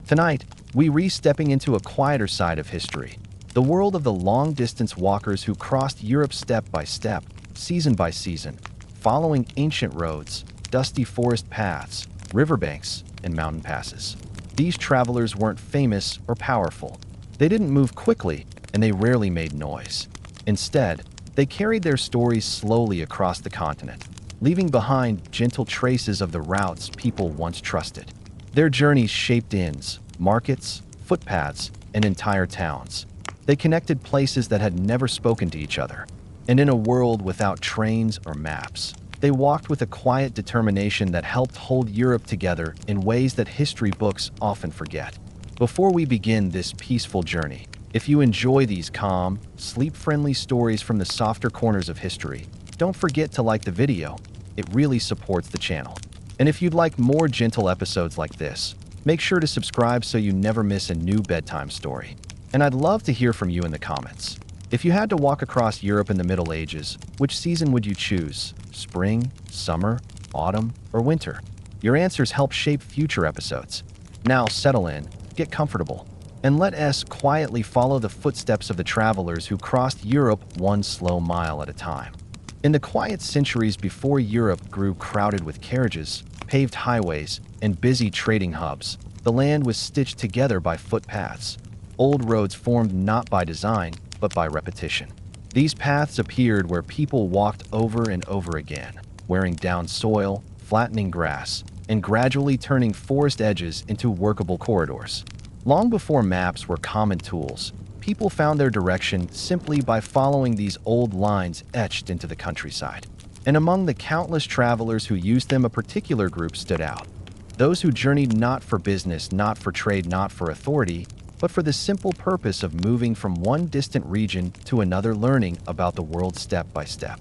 Tonight, we re-stepping into a quieter side of history, the world of the long-distance walkers who crossed Europe step by step, season by season, following ancient roads, dusty forest paths, riverbanks, and mountain passes. These travelers weren't famous or powerful. They didn't move quickly, and they rarely made noise. Instead, they carried their stories slowly across the continent, leaving behind gentle traces of the routes people once trusted. Their journeys shaped inns, markets, footpaths, and entire towns. They connected places that had never spoken to each other. And in a world without trains or maps, they walked with a quiet determination that helped hold Europe together in ways that history books often forget. Before we begin this peaceful journey, if you enjoy these calm, sleep-friendly stories from the softer corners of history, don't forget to like the video. It really supports the channel. And if you'd like more gentle episodes like this, make sure to subscribe so you never miss a new bedtime story. And I'd love to hear from you in the comments. If you had to walk across Europe in the Middle Ages, which season would you choose? Spring, summer, autumn, or winter? Your answers help shape future episodes. Now settle in, get comfortable, and let us quietly follow the footsteps of the travelers who crossed Europe one slow mile at a time. In the quiet centuries before Europe grew crowded with carriages, paved highways, and busy trading hubs, the land was stitched together by footpaths. Old roads formed not by design, but by repetition. These paths appeared where people walked over and over again, wearing down soil, flattening grass, and gradually turning forest edges into workable corridors. Long before maps were common tools, people found their direction simply by following these old lines etched into the countryside. And among the countless travelers who used them, a particular group stood out. Those who journeyed not for business, not for trade, not for authority, but for the simple purpose of moving from one distant region to another, learning about the world step by step.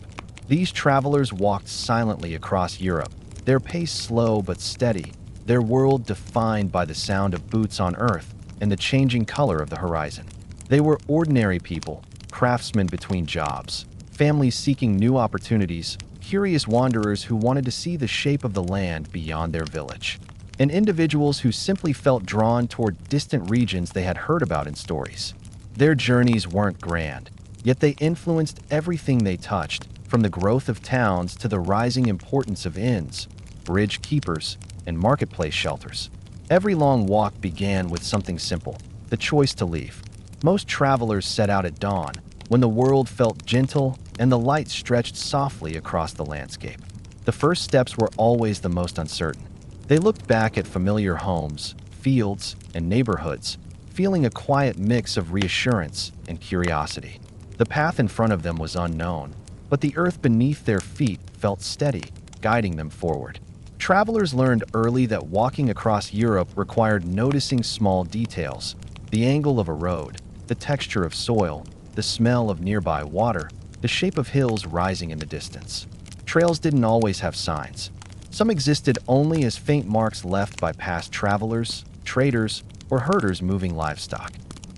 These travelers walked silently across Europe, their pace slow but steady, their world defined by the sound of boots on earth and the changing color of the horizon. They were ordinary people, craftsmen between jobs, families seeking new opportunities, curious wanderers who wanted to see the shape of the land beyond their village, and individuals who simply felt drawn toward distant regions they had heard about in stories. Their journeys weren't grand, yet they influenced everything they touched, from the growth of towns to the rising importance of inns, bridge keepers, and marketplace shelters. Every long walk began with something simple: the choice to leave. Most travelers set out at dawn, when the world felt gentle and the light stretched softly across the landscape. The first steps were always the most uncertain. They looked back at familiar homes, fields, and neighborhoods, feeling a quiet mix of reassurance and curiosity. The path in front of them was unknown, but the earth beneath their feet felt steady, guiding them forward. Travelers learned early that walking across Europe required noticing small details: the angle of a road, the texture of soil, the smell of nearby water, the shape of hills rising in the distance. Trails didn't always have signs. Some existed only as faint marks left by past travelers, traders, or herders moving livestock.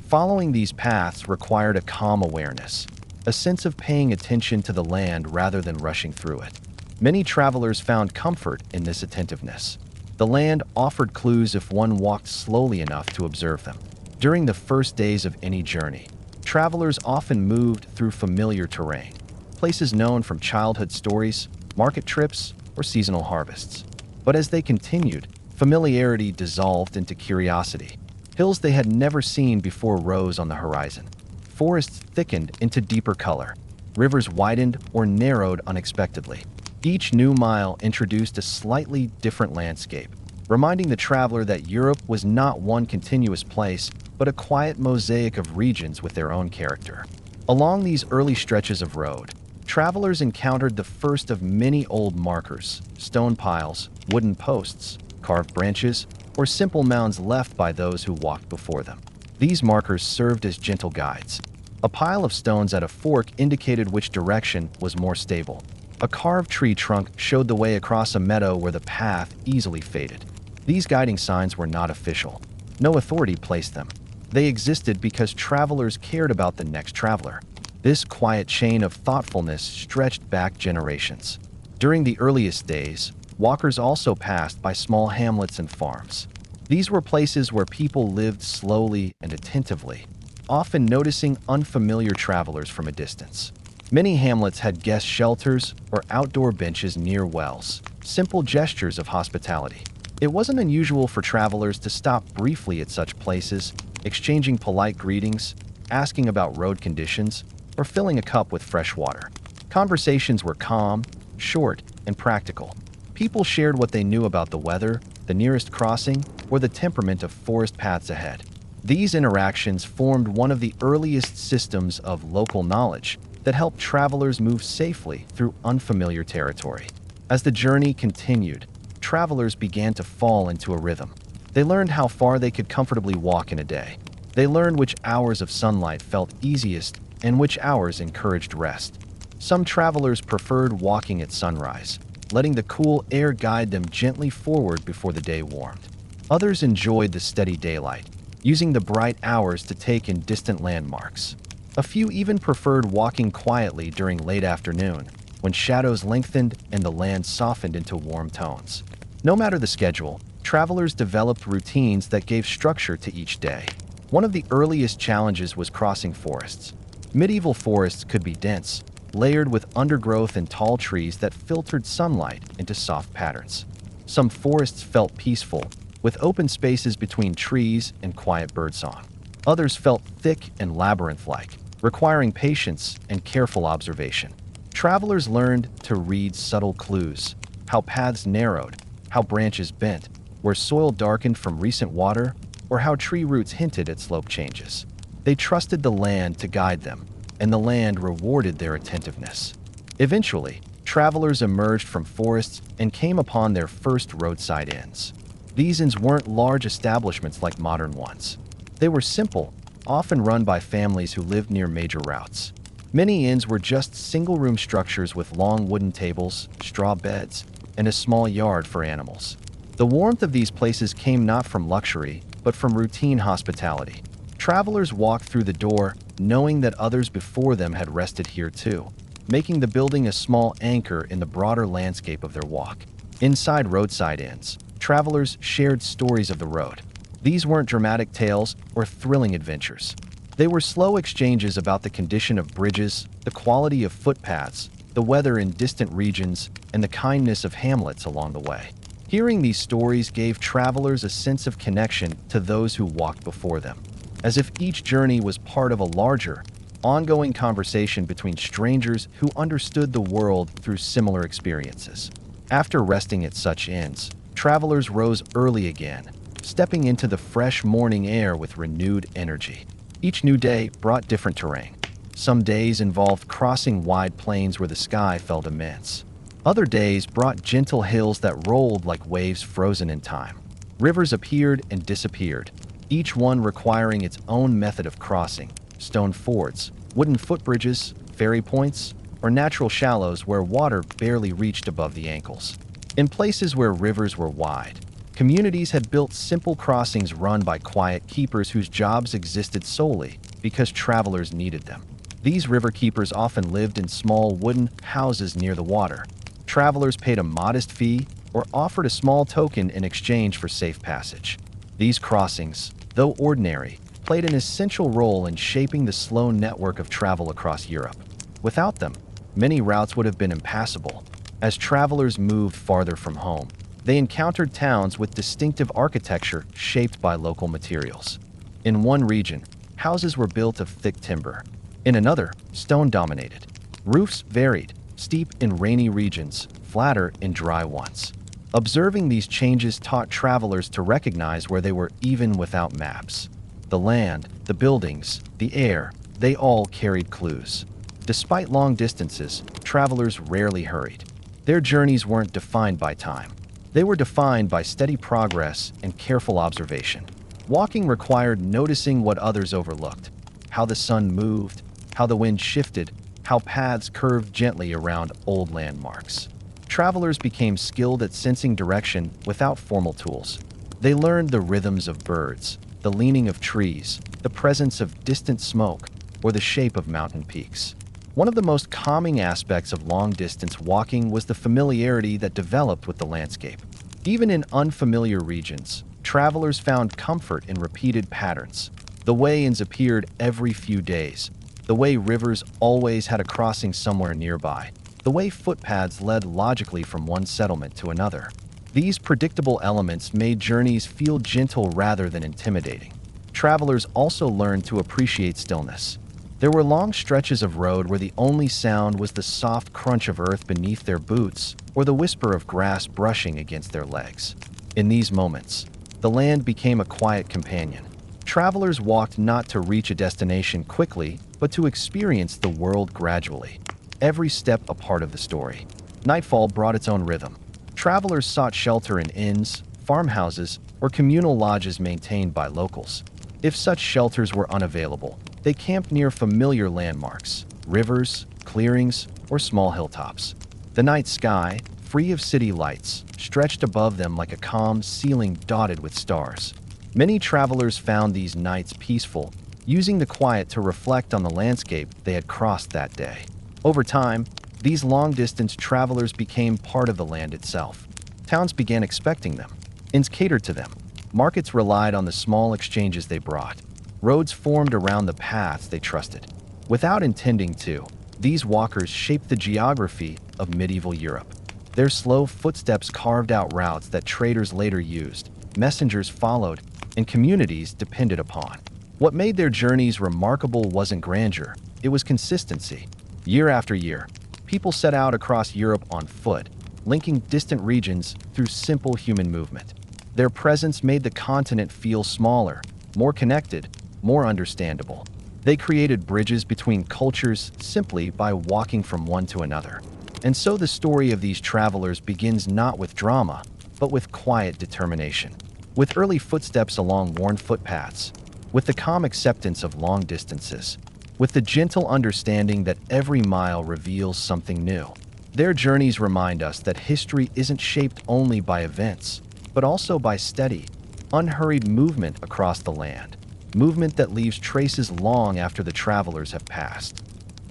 Following these paths required a calm awareness, a sense of paying attention to the land rather than rushing through it. Many travelers found comfort in this attentiveness. The land offered clues if one walked slowly enough to observe them. During the first days of any journey, travelers often moved through familiar terrain, places known from childhood stories, market trips, or seasonal harvests. But as they continued, familiarity dissolved into curiosity. Hills they had never seen before rose on the horizon. Forests thickened into deeper color. Rivers widened or narrowed unexpectedly. Each new mile introduced a slightly different landscape, reminding the traveler that Europe was not one continuous place, but a quiet mosaic of regions with their own character. Along these early stretches of road, travelers encountered the first of many old markers: stone piles, wooden posts, carved branches, or simple mounds left by those who walked before them. These markers served as gentle guides. A pile of stones at a fork indicated which direction was more stable. A carved tree trunk showed the way across a meadow where the path easily faded. These guiding signs were not official. No authority placed them. They existed because travelers cared about the next traveler. This quiet chain of thoughtfulness stretched back generations. During the earliest days, walkers also passed by small hamlets and farms. These were places where people lived slowly and attentively, often noticing unfamiliar travelers from a distance. Many hamlets had guest shelters or outdoor benches near wells, simple gestures of hospitality. It wasn't unusual for travelers to stop briefly at such places, exchanging polite greetings, asking about road conditions, or filling a cup with fresh water. Conversations were calm, short, and practical. People shared what they knew about the weather, the nearest crossing, or the temperament of forest paths ahead. These interactions formed one of the earliest systems of local knowledge that helped travelers move safely through unfamiliar territory. As the journey continued, travelers began to fall into a rhythm. They learned how far they could comfortably walk in a day. They learned which hours of sunlight felt easiest and which hours encouraged rest. Some travelers preferred walking at sunrise, letting the cool air guide them gently forward before the day warmed. Others enjoyed the steady daylight, using the bright hours to take in distant landmarks. A few even preferred walking quietly during late afternoon, when shadows lengthened and the land softened into warm tones. No matter the schedule, travelers developed routines that gave structure to each day. One of the earliest challenges was crossing forests. Medieval forests could be dense, layered with undergrowth and tall trees that filtered sunlight into soft patterns. Some forests felt peaceful, with open spaces between trees and quiet birdsong. Others felt thick and labyrinth-like, requiring patience and careful observation. Travelers learned to read subtle clues, how paths narrowed, how branches bent, where soil darkened from recent water, or how tree roots hinted at slope changes. They trusted the land to guide them, and the land rewarded their attentiveness. Eventually, travelers emerged from forests and came upon their first roadside inns. These inns weren't large establishments like modern ones. They were simple, often run by families who lived near major routes. Many inns were just single-room structures with long wooden tables, straw beds, and a small yard for animals. The warmth of these places came not from luxury, but from routine hospitality. Travelers walked through the door, knowing that others before them had rested here too, making the building a small anchor in the broader landscape of their walk. Inside roadside inns, travelers shared stories of the road. These weren't dramatic tales or thrilling adventures. They were slow exchanges about the condition of bridges, the quality of footpaths, the weather in distant regions, and the kindness of hamlets along the way. Hearing these stories gave travelers a sense of connection to those who walked before them, as if each journey was part of a larger, ongoing conversation between strangers who understood the world through similar experiences. After resting at such inns, travelers rose early again, stepping into the fresh morning air with renewed energy. Each new day brought different terrain. Some days involved crossing wide plains where the sky felt immense. Other days brought gentle hills that rolled like waves frozen in time. Rivers appeared and disappeared, each one requiring its own method of crossing: stone fords, wooden footbridges, ferry points, or natural shallows where water barely reached above the ankles. In places where rivers were wide, communities had built simple crossings run by quiet keepers whose jobs existed solely because travelers needed them. These river keepers often lived in small wooden houses near the water. Travelers paid a modest fee or offered a small token in exchange for safe passage. These crossings, though ordinary, played an essential role in shaping the slow network of travel across Europe. Without them, many routes would have been impassable. As travelers moved farther from home, they encountered towns with distinctive architecture shaped by local materials. In one region, houses were built of thick timber. In another, stone dominated. Roofs varied, steep in rainy regions, flatter in dry ones. Observing these changes taught travelers to recognize where they were even without maps. The land, the buildings, the air, they all carried clues. Despite long distances, travelers rarely hurried. Their journeys weren't defined by time. They were defined by steady progress and careful observation. Walking required noticing what others overlooked: how the sun moved, how the wind shifted, how paths curved gently around old landmarks. Travelers became skilled at sensing direction without formal tools. They learned the rhythms of birds, the leaning of trees, the presence of distant smoke, or the shape of mountain peaks. One of the most calming aspects of long-distance walking was the familiarity that developed with the landscape. Even in unfamiliar regions, travelers found comfort in repeated patterns. The way-ins appeared every few days. The way rivers always had a crossing somewhere nearby. The way footpaths led logically from one settlement to another. These predictable elements made journeys feel gentle rather than intimidating. Travelers also learned to appreciate stillness. There were long stretches of road where the only sound was the soft crunch of earth beneath their boots or the whisper of grass brushing against their legs. In these moments, the land became a quiet companion. Travelers walked not to reach a destination quickly, but to experience the world gradually. Every step a part of the story. Nightfall brought its own rhythm. Travelers sought shelter in inns, farmhouses, or communal lodges maintained by locals. If such shelters were unavailable, they camped near familiar landmarks, rivers, clearings, or small hilltops. The night sky, free of city lights, stretched above them like a calm ceiling dotted with stars. Many travelers found these nights peaceful, using the quiet to reflect on the landscape they had crossed that day. Over time, these long-distance travelers became part of the land itself. Towns began expecting them. Inns catered to them. Markets relied on the small exchanges they brought. Roads formed around the paths they trusted. Without intending to, these walkers shaped the geography of medieval Europe. Their slow footsteps carved out routes that traders later used, messengers followed, and communities depended upon. What made their journeys remarkable wasn't grandeur, it was consistency. Year after year, people set out across Europe on foot, linking distant regions through simple human movement. Their presence made the continent feel smaller, more connected, more understandable. They created bridges between cultures simply by walking from one to another. And so the story of these travelers begins not with drama, but with quiet determination. With early footsteps along worn footpaths, with the calm acceptance of long distances, with the gentle understanding that every mile reveals something new. Their journeys remind us that history isn't shaped only by events, but also by steady, unhurried movement across the land, movement that leaves traces long after the travelers have passed.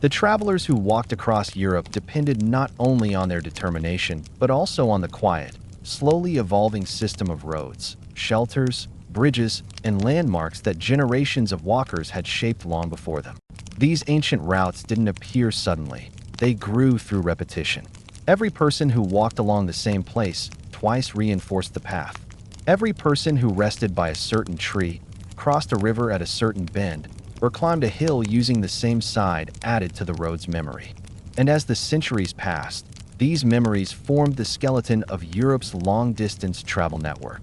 The travelers who walked across Europe depended not only on their determination, but also on the quiet, slowly evolving system of roads, shelters, bridges, and landmarks that generations of walkers had shaped long before them. These ancient routes didn't appear suddenly. They grew through repetition. Every person who walked along the same place twice reinforced the path. Every person who rested by a certain tree, crossed a river at a certain bend, or climbed a hill using the same side added to the road's memory. And as the centuries passed, these memories formed the skeleton of Europe's long-distance travel network.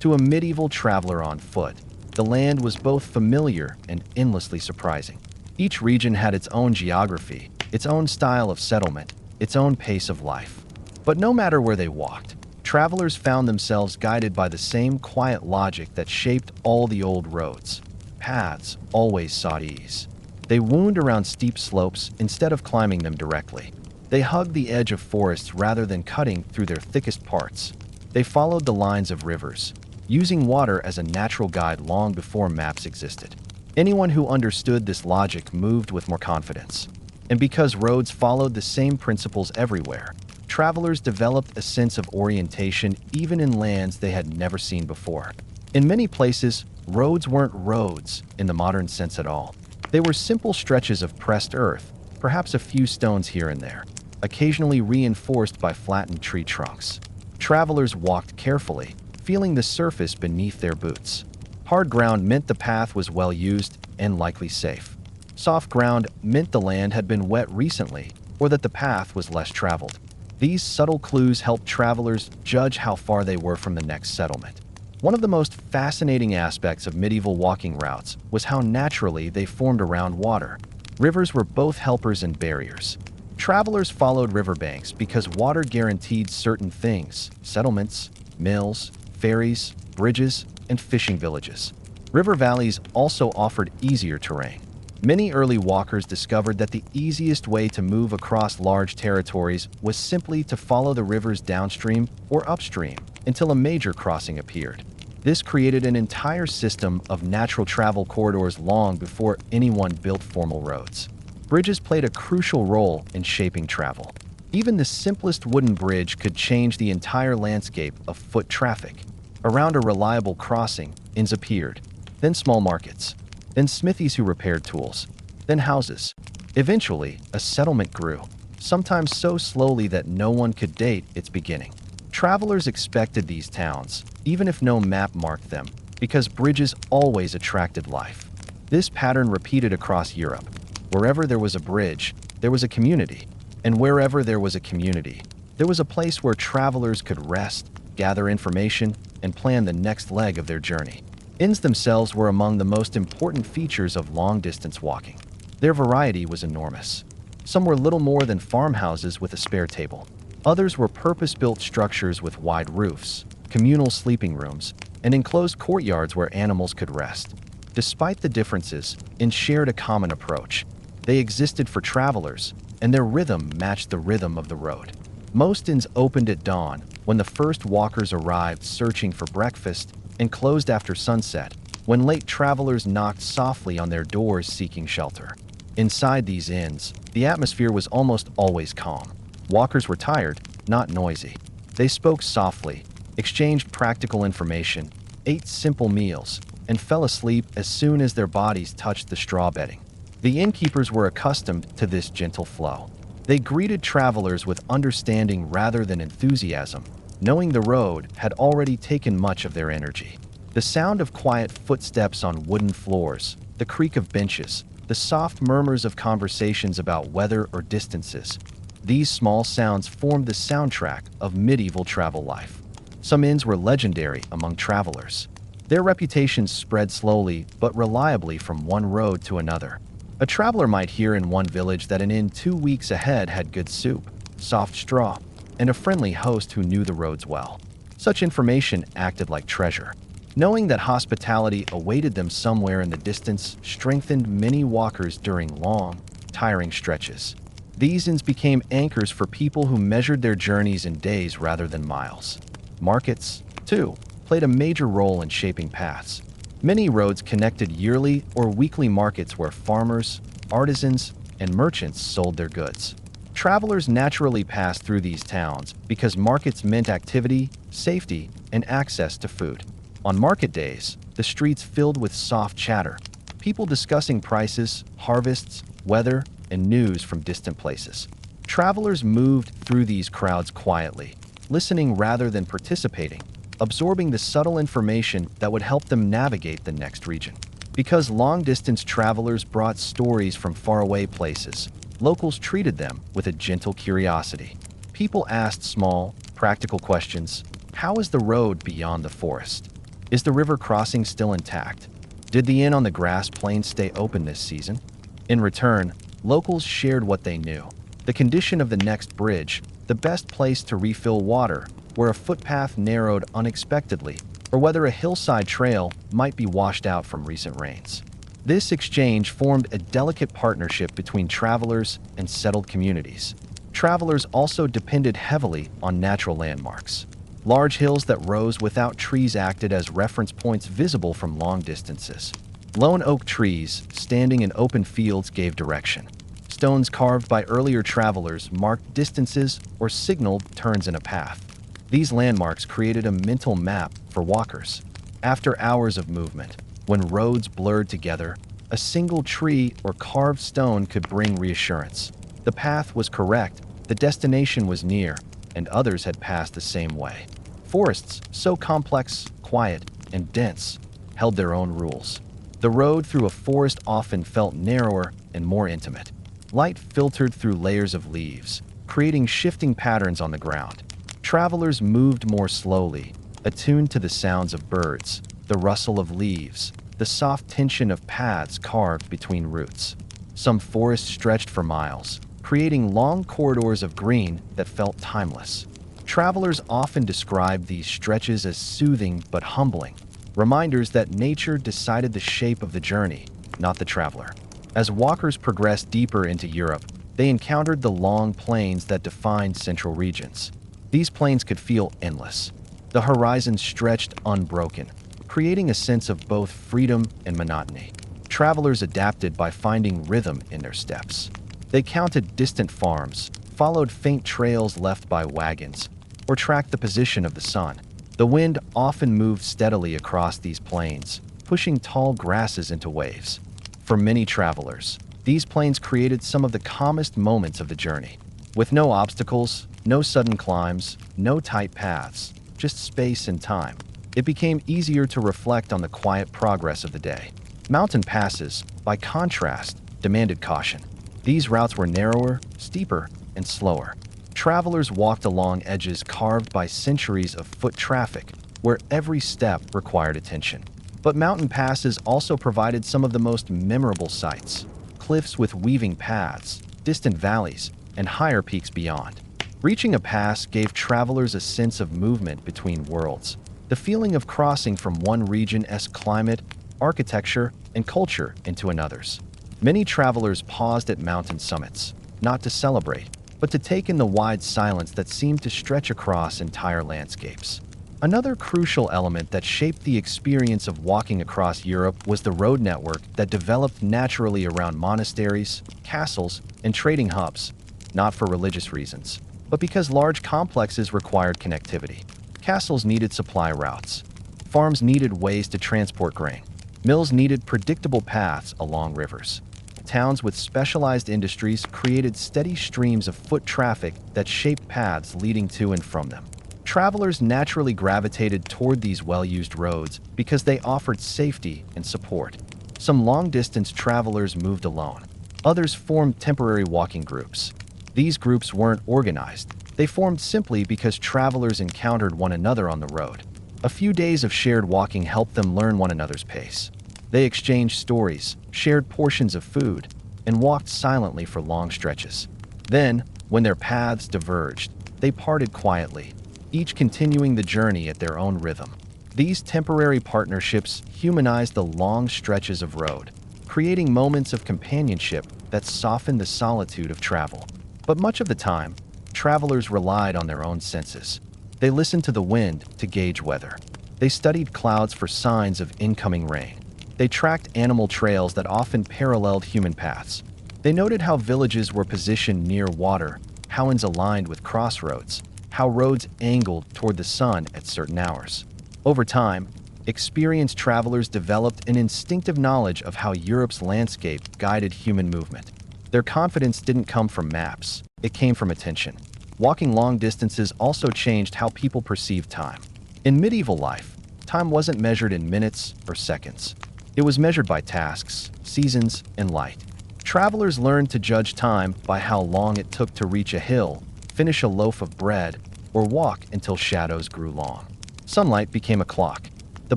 To a medieval traveler on foot, the land was both familiar and endlessly surprising. Each region had its own geography, its own style of settlement, its own pace of life. But no matter where they walked, travelers found themselves guided by the same quiet logic that shaped all the old roads. Paths always sought ease. They wound around steep slopes instead of climbing them directly. They hugged the edge of forests rather than cutting through their thickest parts. They followed the lines of rivers, using water as a natural guide long before maps existed. Anyone who understood this logic moved with more confidence. And because roads followed the same principles everywhere, travelers developed a sense of orientation even in lands they had never seen before. In many places, roads weren't roads in the modern sense at all. They were simple stretches of pressed earth, perhaps a few stones here and there, occasionally reinforced by flattened tree trunks. Travelers walked carefully, feeling the surface beneath their boots. Hard ground meant the path was well used and likely safe. Soft ground meant the land had been wet recently or that the path was less traveled. These subtle clues helped travelers judge how far they were from the next settlement. One of the most fascinating aspects of medieval walking routes was how naturally they formed around water. Rivers were both helpers and barriers. Travelers followed riverbanks because water guaranteed certain things: settlements, mills, ferries, bridges, and fishing villages. River valleys also offered easier terrain. Many early walkers discovered that the easiest way to move across large territories was simply to follow the rivers downstream or upstream until a major crossing appeared. This created an entire system of natural travel corridors long before anyone built formal roads. Bridges played a crucial role in shaping travel. Even the simplest wooden bridge could change the entire landscape of foot traffic. Around a reliable crossing, inns appeared, then small markets, then smithies who repaired tools, then houses. Eventually, a settlement grew, sometimes so slowly that no one could date its beginning. Travelers expected these towns, even if no map marked them, because bridges always attracted life. This pattern repeated across Europe. Wherever there was a bridge, there was a community. And wherever there was a community, there was a place where travelers could rest, gather information, and plan the next leg of their journey. Inns themselves were among the most important features of long-distance walking. Their variety was enormous. Some were little more than farmhouses with a spare table. Others were purpose-built structures with wide roofs, communal sleeping rooms, and enclosed courtyards where animals could rest. Despite the differences, inns shared a common approach. They existed for travelers, and their rhythm matched the rhythm of the road. Most inns opened at dawn, when the first walkers arrived searching for breakfast, and closed after sunset, when late travelers knocked softly on their doors seeking shelter. Inside these inns, the atmosphere was almost always calm. Walkers were tired, not noisy. They spoke softly, exchanged practical information, ate simple meals, and fell asleep as soon as their bodies touched the straw bedding. The innkeepers were accustomed to this gentle flow. They greeted travelers with understanding rather than enthusiasm, knowing the road had already taken much of their energy. The sound of quiet footsteps on wooden floors, the creak of benches, the soft murmurs of conversations about weather or distances. These small sounds formed the soundtrack of medieval travel life. Some inns were legendary among travelers. Their reputations spread slowly but reliably from one road to another. A traveler might hear in one village that an inn 2 weeks ahead had good soup, soft straw, and a friendly host who knew the roads well. Such information acted like treasure. Knowing that hospitality awaited them somewhere in the distance strengthened many walkers during long, tiring stretches. These inns became anchors for people who measured their journeys in days rather than miles. Markets, too, played a major role in shaping paths. Many roads connected yearly or weekly markets where farmers, artisans, and merchants sold their goods. Travelers naturally passed through these towns because markets meant activity, safety, and access to food. On market days, the streets filled with soft chatter, people discussing prices, harvests, weather, and news from distant places. Travelers moved through these crowds quietly, listening rather than participating, absorbing the subtle information that would help them navigate the next region. Because long-distance travelers brought stories from faraway places, locals treated them with a gentle curiosity. People asked small, practical questions. How is the road beyond the forest? Is the river crossing still intact? Did the inn on the grass plain stay open this season? In return, locals shared what they knew: the condition of the next bridge, the best place to refill water, where a footpath narrowed unexpectedly, or whether a hillside trail might be washed out from recent rains. This exchange formed a delicate partnership between travelers and settled communities. Travelers also depended heavily on natural landmarks. Large hills that rose without trees acted as reference points visible from long distances. Lone oak trees, standing in open fields, gave direction. Stones carved by earlier travelers marked distances or signaled turns in a path. These landmarks created a mental map for walkers. After hours of movement, when roads blurred together, a single tree or carved stone could bring reassurance. The path was correct, the destination was near, and others had passed the same way. Forests, so complex, quiet, and dense, held their own rules. The road through a forest often felt narrower and more intimate. Light filtered through layers of leaves, creating shifting patterns on the ground. Travelers moved more slowly, attuned to the sounds of birds, the rustle of leaves, the soft tension of paths carved between roots. Some forests stretched for miles, creating long corridors of green that felt timeless. Travelers often described these stretches as soothing but humbling, reminders that nature decided the shape of the journey, not the traveler. As walkers progressed deeper into Europe, they encountered the long plains that defined central regions. These plains could feel endless. The horizon stretched unbroken, creating a sense of both freedom and monotony. Travelers adapted by finding rhythm in their steps. They counted distant farms, followed faint trails left by wagons, or tracked the position of the sun. The The wind often moved steadily across these plains, pushing tall grasses into waves. For many travelers, these plains created some of the calmest moments of the journey. With no obstacles, no sudden climbs, no tight paths, just space and time, it became easier to reflect on the quiet progress of the day. Mountain passes, by contrast, demanded caution. These routes were narrower, steeper, and slower. Travelers walked along edges carved by centuries of foot traffic, where every step required attention. But mountain passes also provided some of the most memorable sights: cliffs with weaving paths, distant valleys, and higher peaks beyond. Reaching a pass gave travelers a sense of movement between worlds, the feeling of crossing from one region's climate, architecture, and culture into another's. Many travelers paused at mountain summits, not to celebrate, but to take in the wide silence that seemed to stretch across entire landscapes. Another crucial element that shaped the experience of walking across Europe was the road network that developed naturally around monasteries, castles, and trading hubs, not for religious reasons, but because large complexes required connectivity. Castles needed supply routes. Farms needed ways to transport grain. Mills needed predictable paths along rivers. Towns with specialized industries created steady streams of foot traffic that shaped paths leading to and from them. Travelers naturally gravitated toward these well-used roads because they offered safety and support. Some long-distance travelers moved alone. Others formed temporary walking groups. These groups weren't organized. They formed simply because travelers encountered one another on the road. A few days of shared walking helped them learn one another's pace. They exchanged stories, shared portions of food, and walked silently for long stretches. Then, when their paths diverged, they parted quietly, each continuing the journey at their own rhythm. These temporary partnerships humanized the long stretches of road, creating moments of companionship that softened the solitude of travel. But much of the time, travelers relied on their own senses. They listened to the wind to gauge weather. They studied clouds for signs of incoming rain. They tracked animal trails that often paralleled human paths. They noted how villages were positioned near water, how inns aligned with crossroads, how roads angled toward the sun at certain hours. Over time, experienced travelers developed an instinctive knowledge of how Europe's landscape guided human movement. Their confidence didn't come from maps, it came from attention. Walking long distances also changed how people perceived time. In medieval life, time wasn't measured in minutes or seconds. It was measured by tasks, seasons, and light. Travelers learned to judge time by how long it took to reach a hill, finish a loaf of bread, or walk until shadows grew long. Sunlight became a clock. The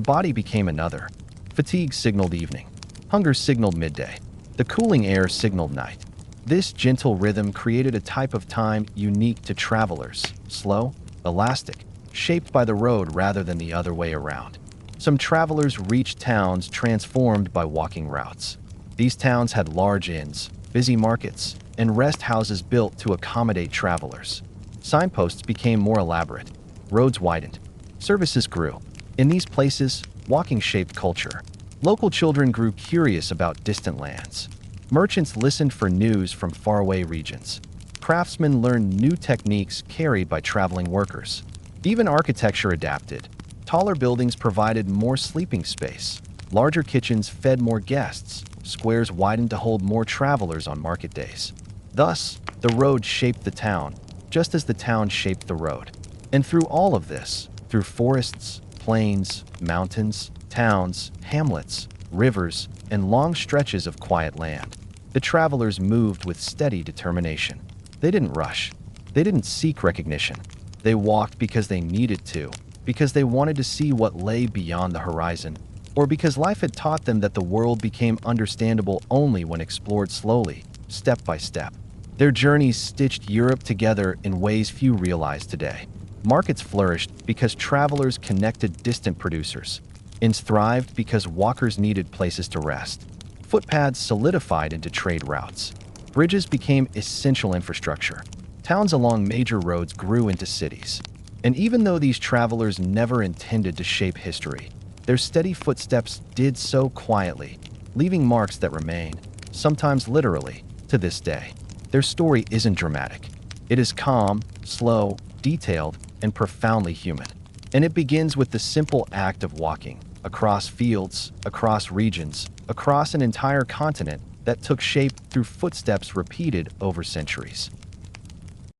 body became another. Fatigue signaled evening. Hunger signaled midday. The cooling air signaled night. This gentle rhythm created a type of time unique to travelers, slow, elastic, shaped by the road rather than the other way around. Some travelers reached towns transformed by walking routes. These towns had large inns, busy markets, and rest houses built to accommodate travelers. Signposts became more elaborate. Roads widened. Services grew. In these places, walking shaped culture. Local children grew curious about distant lands. Merchants listened for news from faraway regions. Craftsmen learned new techniques carried by traveling workers. Even architecture adapted. Taller buildings provided more sleeping space. Larger kitchens fed more guests. Squares widened to hold more travelers on market days. Thus, the road shaped the town, just as the town shaped the road. And through all of this, through forests, plains, mountains, towns, hamlets, rivers, and long stretches of quiet land, the travelers moved with steady determination. They didn't rush. They didn't seek recognition. They walked because they needed to, because they wanted to see what lay beyond the horizon, or because life had taught them that the world became understandable only when explored slowly, step by step. Their journeys stitched Europe together in ways few realize today. Markets flourished because travelers connected distant producers. Inns thrived because walkers needed places to rest. Footpaths solidified into trade routes. Bridges became essential infrastructure. Towns along major roads grew into cities. And even though these travelers never intended to shape history, their steady footsteps did so quietly, leaving marks that remain, sometimes literally, to this day. Their story isn't dramatic. It is calm, slow, detailed, and profoundly human. And it begins with the simple act of walking across fields, across regions, across an entire continent that took shape through footsteps repeated over centuries.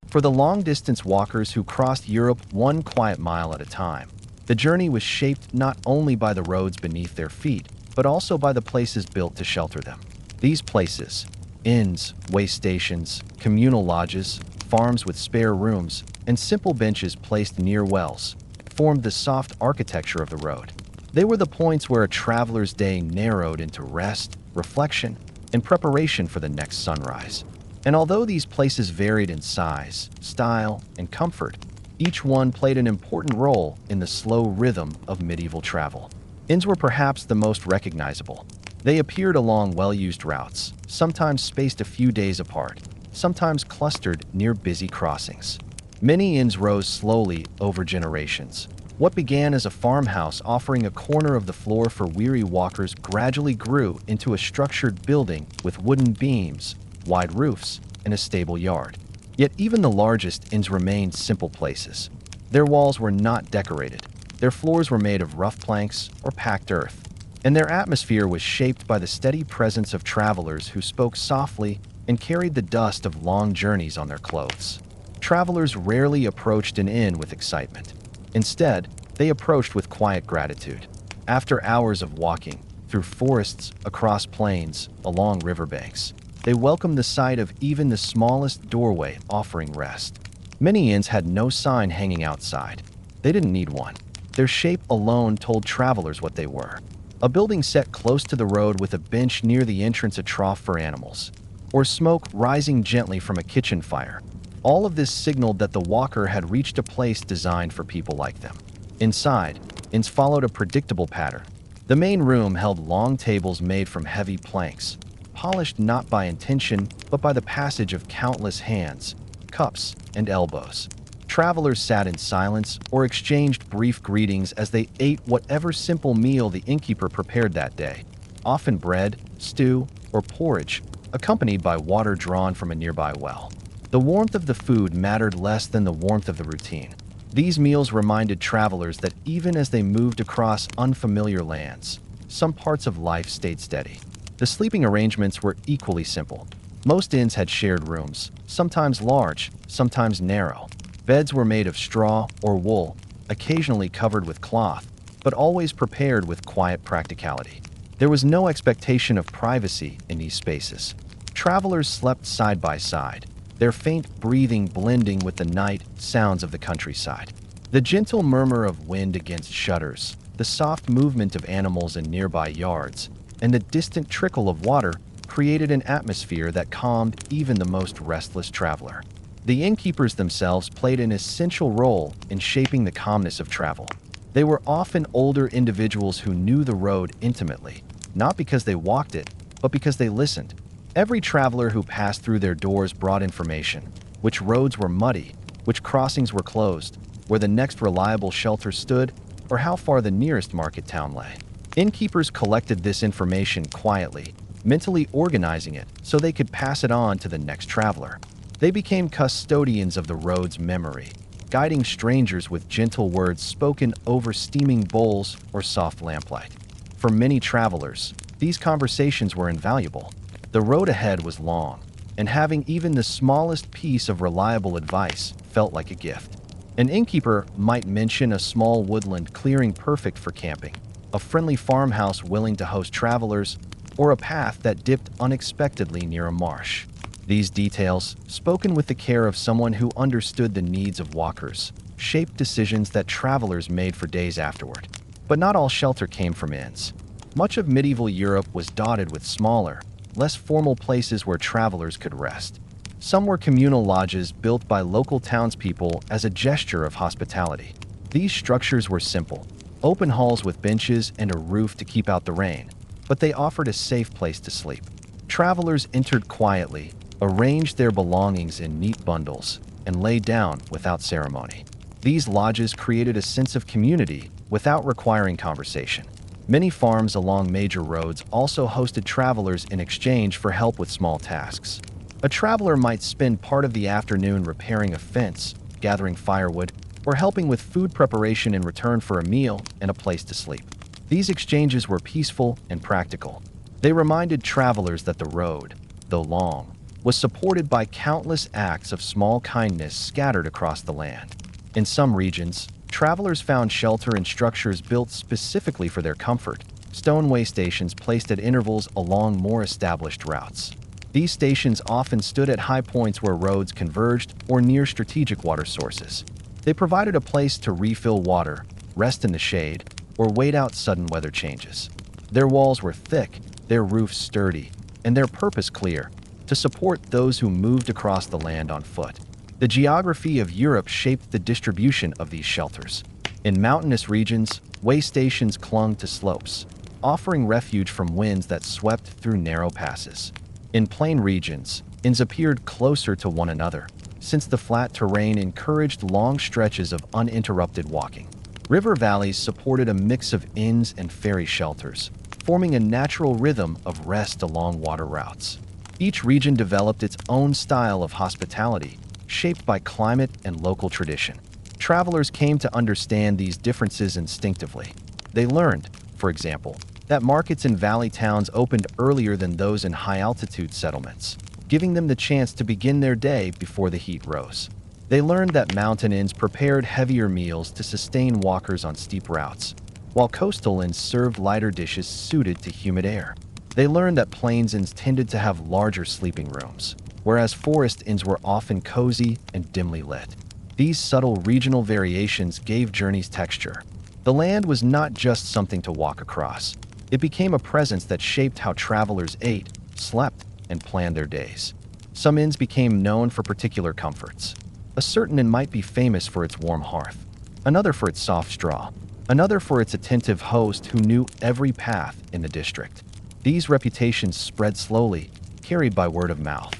For the long-distance walkers who crossed Europe one quiet mile at a time, the journey was shaped not only by the roads beneath their feet, but also by the places built to shelter them. These places, inns, way stations, communal lodges, farms with spare rooms, and simple benches placed near wells, formed the soft architecture of the road. They were the points where a traveler's day narrowed into rest, reflection, and preparation for the next sunrise. And although these places varied in size, style, and comfort, each one played an important role in the slow rhythm of medieval travel. Inns were perhaps the most recognizable. They appeared along well-used routes, sometimes spaced a few days apart, sometimes clustered near busy crossings. Many inns rose slowly over generations. What began as a farmhouse offering a corner of the floor for weary walkers gradually grew into a structured building with wooden beams, wide roofs, and a stable yard. Yet even the largest inns remained simple places. Their walls were not decorated. Their floors were made of rough planks or packed earth, and their atmosphere was shaped by the steady presence of travelers who spoke softly and carried the dust of long journeys on their clothes. Travelers rarely approached an inn with excitement. Instead, they approached with quiet gratitude. After hours of walking, through forests, across plains, along riverbanks, they welcomed the sight of even the smallest doorway offering rest. Many inns had no sign hanging outside. They didn't need one. Their shape alone told travelers what they were. A building set close to the road with a bench near the entrance, a trough for animals, or smoke rising gently from a kitchen fire. All of this signaled that the walker had reached a place designed for people like them. Inside, inns followed a predictable pattern. The main room held long tables made from heavy planks, polished not by intention, but by the passage of countless hands, cups, and elbows. Travelers sat in silence or exchanged brief greetings as they ate whatever simple meal the innkeeper prepared that day, often bread, stew, or porridge, accompanied by water drawn from a nearby well. The warmth of the food mattered less than the warmth of the routine. These meals reminded travelers that even as they moved across unfamiliar lands, some parts of life stayed steady. The sleeping arrangements were equally simple. Most inns had shared rooms, sometimes large, sometimes narrow. Beds were made of straw or wool, occasionally covered with cloth, but always prepared with quiet practicality. There was no expectation of privacy in these spaces. Travelers slept side by side, their faint breathing blending with the night sounds of the countryside. The gentle murmur of wind against shutters, the soft movement of animals in nearby yards, and the distant trickle of water created an atmosphere that calmed even the most restless traveler. The innkeepers themselves played an essential role in shaping the calmness of travel. They were often older individuals who knew the road intimately, not because they walked it, but because they listened. Every traveler who passed through their doors brought information: which roads were muddy, which crossings were closed, where the next reliable shelter stood, or how far the nearest market town lay. Innkeepers collected this information quietly, mentally organizing it so they could pass it on to the next traveler. They became custodians of the road's memory, guiding strangers with gentle words spoken over steaming bowls or soft lamplight. For many travelers, these conversations were invaluable. The road ahead was long, and having even the smallest piece of reliable advice felt like a gift. An innkeeper might mention a small woodland clearing perfect for camping, a friendly farmhouse willing to host travelers, or a path that dipped unexpectedly near a marsh. These details, spoken with the care of someone who understood the needs of walkers, shaped decisions that travelers made for days afterward. But not all shelter came from inns. Much of medieval Europe was dotted with smaller, less formal places where travelers could rest. Some were communal lodges built by local townspeople as a gesture of hospitality. These structures were simple, open halls with benches and a roof to keep out the rain, but they offered a safe place to sleep. Travelers entered quietly, arranged their belongings in neat bundles, and lay down without ceremony. These lodges created a sense of community without requiring conversation. Many farms along major roads also hosted travelers in exchange for help with small tasks. A traveler might spend part of the afternoon repairing a fence, gathering firewood, or helping with food preparation in return for a meal and a place to sleep. These exchanges were peaceful and practical. They reminded travelers that the road, though long, was supported by countless acts of small kindness scattered across the land. In some regions, travelers found shelter in structures built specifically for their comfort, stone way stations placed at intervals along more established routes. These stations often stood at high points where roads converged or near strategic water sources. They provided a place to refill water, rest in the shade, or wait out sudden weather changes. Their walls were thick, their roofs sturdy, and their purpose clear: to support those who moved across the land on foot. The geography of Europe shaped the distribution of these shelters. In mountainous regions, way stations clung to slopes, offering refuge from winds that swept through narrow passes. In plain regions, inns appeared closer to one another, since the flat terrain encouraged long stretches of uninterrupted walking. River valleys supported a mix of inns and ferry shelters, forming a natural rhythm of rest along water routes. Each region developed its own style of hospitality, shaped by climate and local tradition. Travelers came to understand these differences instinctively. They learned, for example, that markets in valley towns opened earlier than those in high-altitude settlements, giving them the chance to begin their day before the heat rose. They learned that mountain inns prepared heavier meals to sustain walkers on steep routes, while coastal inns served lighter dishes suited to humid air. They learned that plains inns tended to have larger sleeping rooms, whereas forest inns were often cozy and dimly lit. These subtle regional variations gave journeys texture. The land was not just something to walk across. It became a presence that shaped how travelers ate, slept, and planned their days. Some inns became known for particular comforts. A certain inn might be famous for its warm hearth, another for its soft straw, another for its attentive host who knew every path in the district. These reputations spread slowly, carried by word of mouth.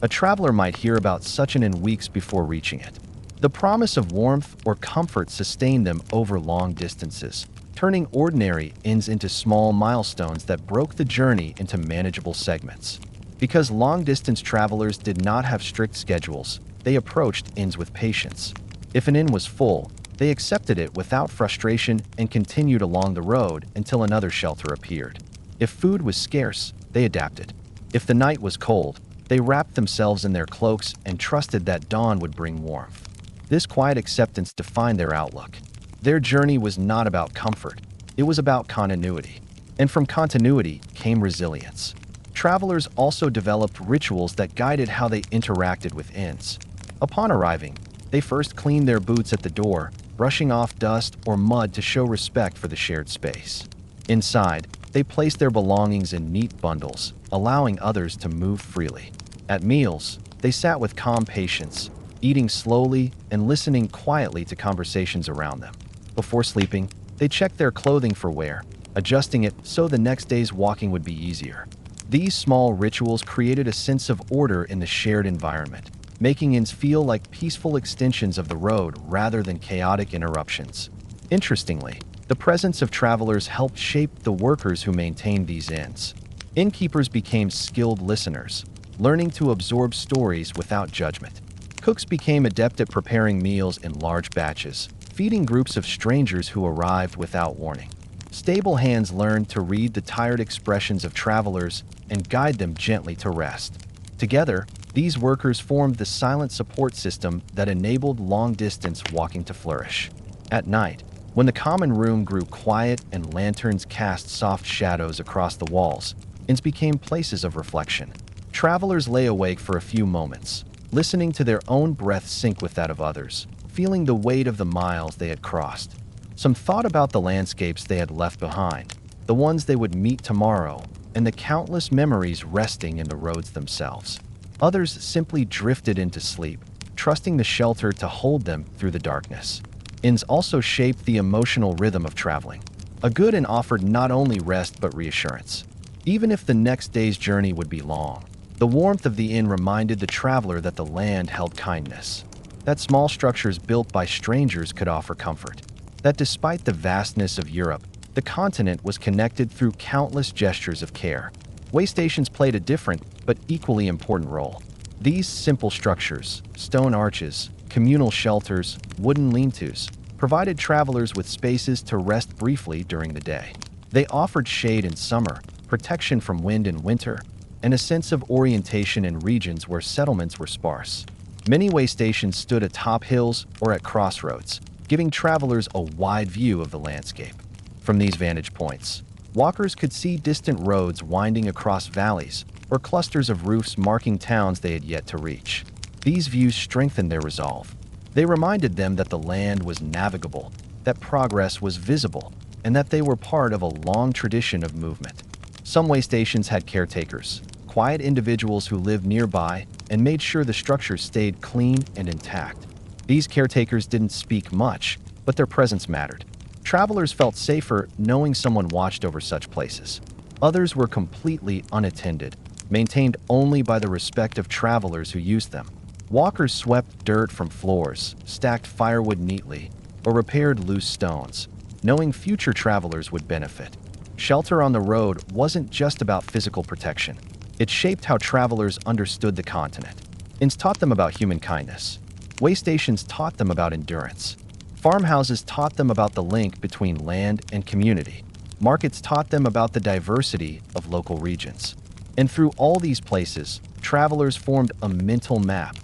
A traveler might hear about such an inn weeks before reaching it. The promise of warmth or comfort sustained them over long distances, turning ordinary inns into small milestones that broke the journey into manageable segments. Because long-distance travelers did not have strict schedules, they approached inns with patience. If an inn was full, they accepted it without frustration and continued along the road until another shelter appeared. If food was scarce, they adapted. If the night was cold, they wrapped themselves in their cloaks and trusted that dawn would bring warmth. This quiet acceptance defined their outlook. Their journey was not about comfort, it was about continuity. And from continuity came resilience. Travelers also developed rituals that guided how they interacted with inns. Upon arriving, they first cleaned their boots at the door, brushing off dust or mud to show respect for the shared space. Inside, they placed their belongings in neat bundles, allowing others to move freely. At meals, they sat with calm patience, eating slowly and listening quietly to conversations around them. Before sleeping, they checked their clothing for wear, adjusting it so the next day's walking would be easier. These small rituals created a sense of order in the shared environment, making inns feel like peaceful extensions of the road rather than chaotic interruptions. Interestingly, the presence of travelers helped shape the workers who maintained these inns. Innkeepers became skilled listeners, learning to absorb stories without judgment. Cooks became adept at preparing meals in large batches, feeding groups of strangers who arrived without warning. Stable hands learned to read the tired expressions of travelers and guide them gently to rest. Together, these workers formed the silent support system that enabled long-distance walking to flourish. At night, when the common room grew quiet and lanterns cast soft shadows across the walls, inns became places of reflection. Travelers lay awake for a few moments, listening to their own breath sync with that of others, feeling the weight of the miles they had crossed. Some thought about the landscapes they had left behind, the ones they would meet tomorrow, and the countless memories resting in the roads themselves. Others simply drifted into sleep, trusting the shelter to hold them through the darkness. Inns also shaped the emotional rhythm of traveling. A good inn offered not only rest but reassurance. Even if the next day's journey would be long, the warmth of the inn reminded the traveler that the land held kindness, that small structures built by strangers could offer comfort, that despite the vastness of Europe, the continent was connected through countless gestures of care. Way stations played a different but equally important role. These simple structures, stone arches, communal shelters, wooden lean-tos, provided travelers with spaces to rest briefly during the day. They offered shade in summer, protection from wind in winter, and a sense of orientation in regions where settlements were sparse. Many way stations stood atop hills or at crossroads, giving travelers a wide view of the landscape. From these vantage points, walkers could see distant roads winding across valleys or clusters of roofs marking towns they had yet to reach. These views strengthened their resolve. They reminded them that the land was navigable, that progress was visible, and that they were part of a long tradition of movement. Some way stations had caretakers, quiet individuals who lived nearby and made sure the structure stayed clean and intact. These caretakers didn't speak much, but their presence mattered. Travelers felt safer knowing someone watched over such places. Others were completely unattended, maintained only by the respect of travelers who used them. Walkers swept dirt from floors, stacked firewood neatly, or repaired loose stones, knowing future travelers would benefit. Shelter on the road wasn't just about physical protection. It shaped how travelers understood the continent. Inns taught them about human kindness. Way stations taught them about endurance. Farmhouses taught them about the link between land and community. Markets taught them about the diversity of local regions. And through all these places, travelers formed a mental map,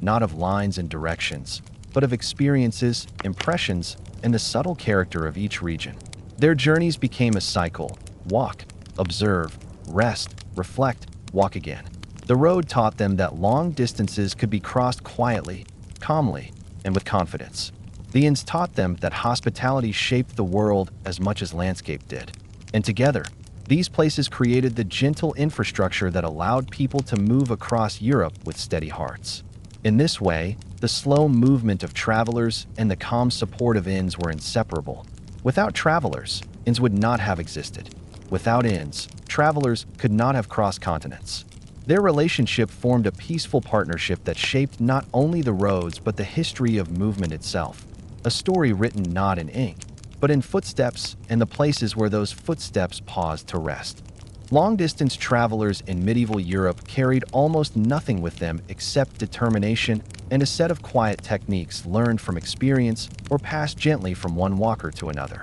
not of lines and directions, but of experiences, impressions, and the subtle character of each region. Their journeys became a cycle: walk, observe, rest, reflect, walk again. The road taught them that long distances could be crossed quietly, calmly, and with confidence. The inns taught them that hospitality shaped the world as much as landscape did. And together, these places created the gentle infrastructure that allowed people to move across Europe with steady hearts. In this way, the slow movement of travelers and the calm support of inns were inseparable. Without travelers, inns would not have existed. Without inns, travelers could not have crossed continents. Their relationship formed a peaceful partnership that shaped not only the roads but the history of movement itself. A story written not in ink, but in footsteps and the places where those footsteps paused to rest. Long-distance travelers in medieval Europe carried almost nothing with them except determination and a set of quiet techniques learned from experience or passed gently from one walker to another.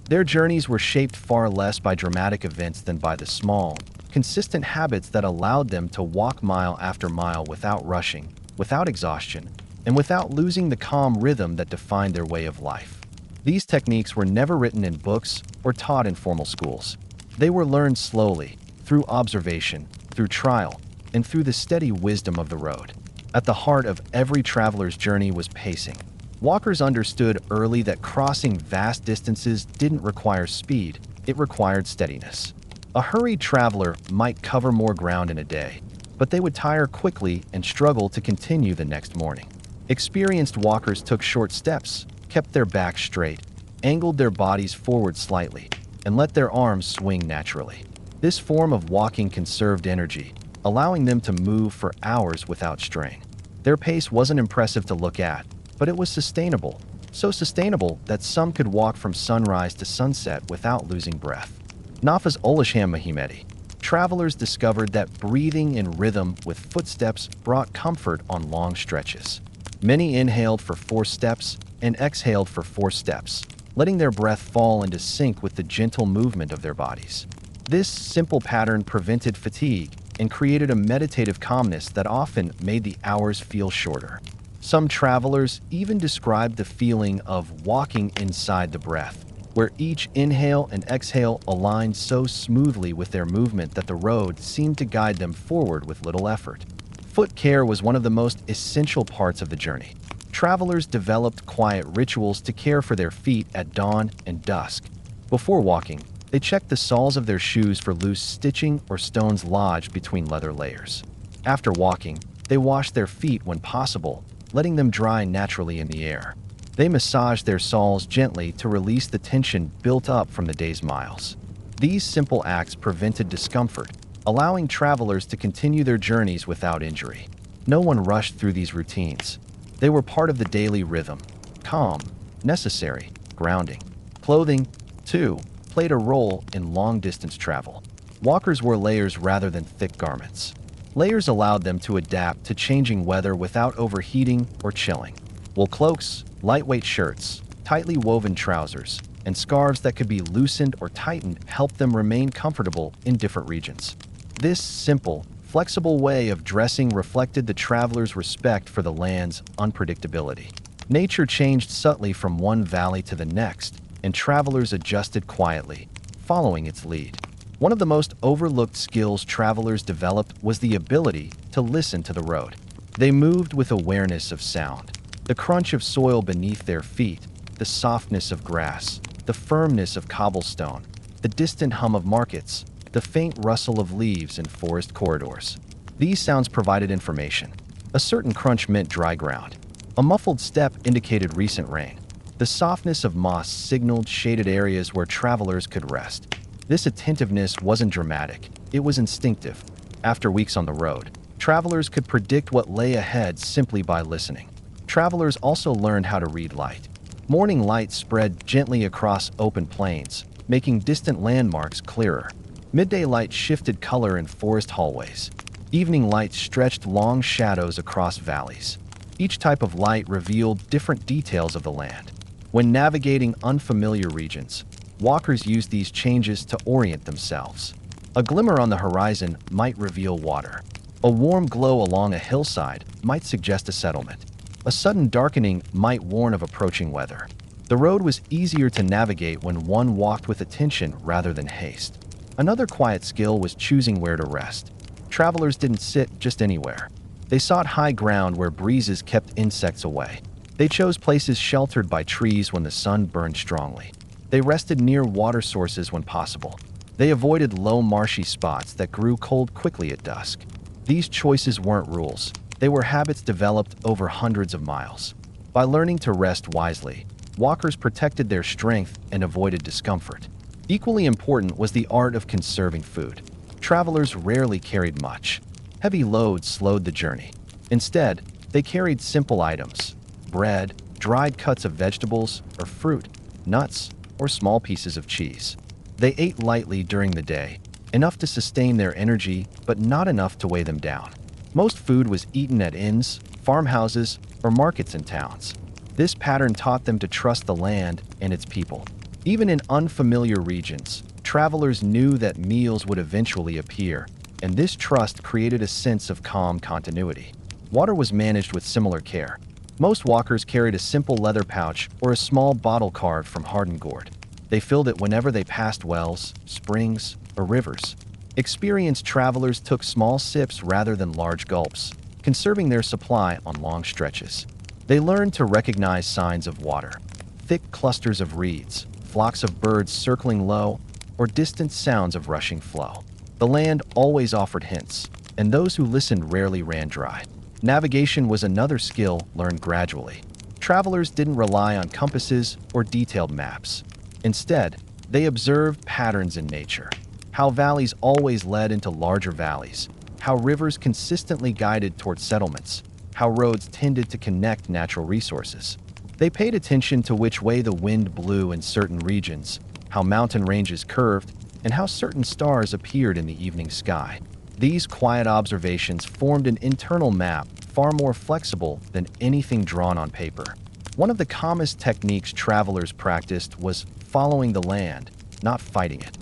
Their journeys were shaped far less by dramatic events than by the small, consistent habits that allowed them to walk mile after mile without rushing, without exhaustion, and without losing the calm rhythm that defined their way of life. These techniques were never written in books or taught in formal schools. They were learned slowly, through observation, through trial, and through the steady wisdom of the road. At the heart of every traveler's journey was pacing. Walkers understood early that crossing vast distances didn't require speed, it required steadiness. A hurried traveler might cover more ground in a day, but they would tire quickly and struggle to continue the next morning. Experienced walkers took short steps, kept their backs straight, angled their bodies forward slightly, and let their arms swing naturally. This form of walking conserved energy, allowing them to move for hours without strain. Their pace wasn't impressive to look at, but it was sustainable, so sustainable that some could walk from sunrise to sunset without losing breath. Nafas Olasham Mahimedi. Travelers discovered that breathing in rhythm with footsteps brought comfort on long stretches. Many inhaled for 4 steps and exhaled for 4 steps, letting their breath fall into sync with the gentle movement of their bodies. This simple pattern prevented fatigue and created a meditative calmness that often made the hours feel shorter. Some travelers even described the feeling of walking inside the breath, where each inhale and exhale aligned so smoothly with their movement that the road seemed to guide them forward with little effort. Foot care was one of the most essential parts of the journey. Travelers developed quiet rituals to care for their feet at dawn and dusk. Before walking, they checked the soles of their shoes for loose stitching or stones lodged between leather layers. After walking, they washed their feet when possible, letting them dry naturally in the air. They massaged their soles gently to release the tension built up from the day's miles. These simple acts prevented discomfort, allowing travelers to continue their journeys without injury. No one rushed through these routines. They were part of the daily rhythm, calm, necessary, grounding. Clothing, too, played a role in long-distance travel. Walkers wore layers rather than thick garments. Layers allowed them to adapt to changing weather without overheating or chilling. Wool cloaks, lightweight shirts, tightly woven trousers, and scarves that could be loosened or tightened helped them remain comfortable in different regions. This simple, flexible way of dressing reflected the travelers' respect for the land's unpredictability. Nature changed subtly from one valley to the next, and travelers adjusted quietly, following its lead. One of the most overlooked skills travelers developed was the ability to listen to the road. They moved with awareness of sound, the crunch of soil beneath their feet, the softness of grass, the firmness of cobblestone, the distant hum of markets, the faint rustle of leaves in forest corridors. These sounds provided information. A certain crunch meant dry ground. A muffled step indicated recent rain. The softness of moss signaled shaded areas where travelers could rest. This attentiveness wasn't dramatic, it was instinctive. After weeks on the road, travelers could predict what lay ahead simply by listening. Travelers also learned how to read light. Morning light spread gently across open plains, making distant landmarks clearer. Midday light shifted color in forest hallways. Evening light stretched long shadows across valleys. Each type of light revealed different details of the land. When navigating unfamiliar regions, walkers used these changes to orient themselves. A glimmer on the horizon might reveal water. A warm glow along a hillside might suggest a settlement. A sudden darkening might warn of approaching weather. The road was easier to navigate when one walked with attention rather than haste. Another quiet skill was choosing where to rest. Travelers didn't sit just anywhere. They sought high ground where breezes kept insects away. They chose places sheltered by trees when the sun burned strongly. They rested near water sources when possible. They avoided low marshy spots that grew cold quickly at dusk. These choices weren't rules. They were habits developed over hundreds of miles. By learning to rest wisely, walkers protected their strength and avoided discomfort. Equally important was the art of conserving food. Travelers rarely carried much. Heavy loads slowed the journey. Instead, they carried simple items: bread, dried cuts of vegetables or fruit, nuts, or small pieces of cheese. They ate lightly during the day, enough to sustain their energy, but not enough to weigh them down. Most food was eaten at inns, farmhouses, or markets in towns. This pattern taught them to trust the land and its people. Even in unfamiliar regions, travelers knew that meals would eventually appear, and this trust created a sense of calm continuity. Water was managed with similar care. Most walkers carried a simple leather pouch or a small bottle carved from hardened gourd. They filled it whenever they passed wells, springs, or rivers. Experienced travelers took small sips rather than large gulps, conserving their supply on long stretches. They learned to recognize signs of water: thick clusters of reeds, flocks of birds circling low, or distant sounds of rushing flow. The land always offered hints, and those who listened rarely ran dry. Navigation was another skill learned gradually. Travelers didn't rely on compasses or detailed maps. Instead, they observed patterns in nature: how valleys always led into larger valleys, how rivers consistently guided toward settlements, how roads tended to connect natural resources. They paid attention to which way the wind blew in certain regions, how mountain ranges curved, and how certain stars appeared in the evening sky. These quiet observations formed an internal map far more flexible than anything drawn on paper. One of the calmest techniques travelers practiced was following the land, not fighting it.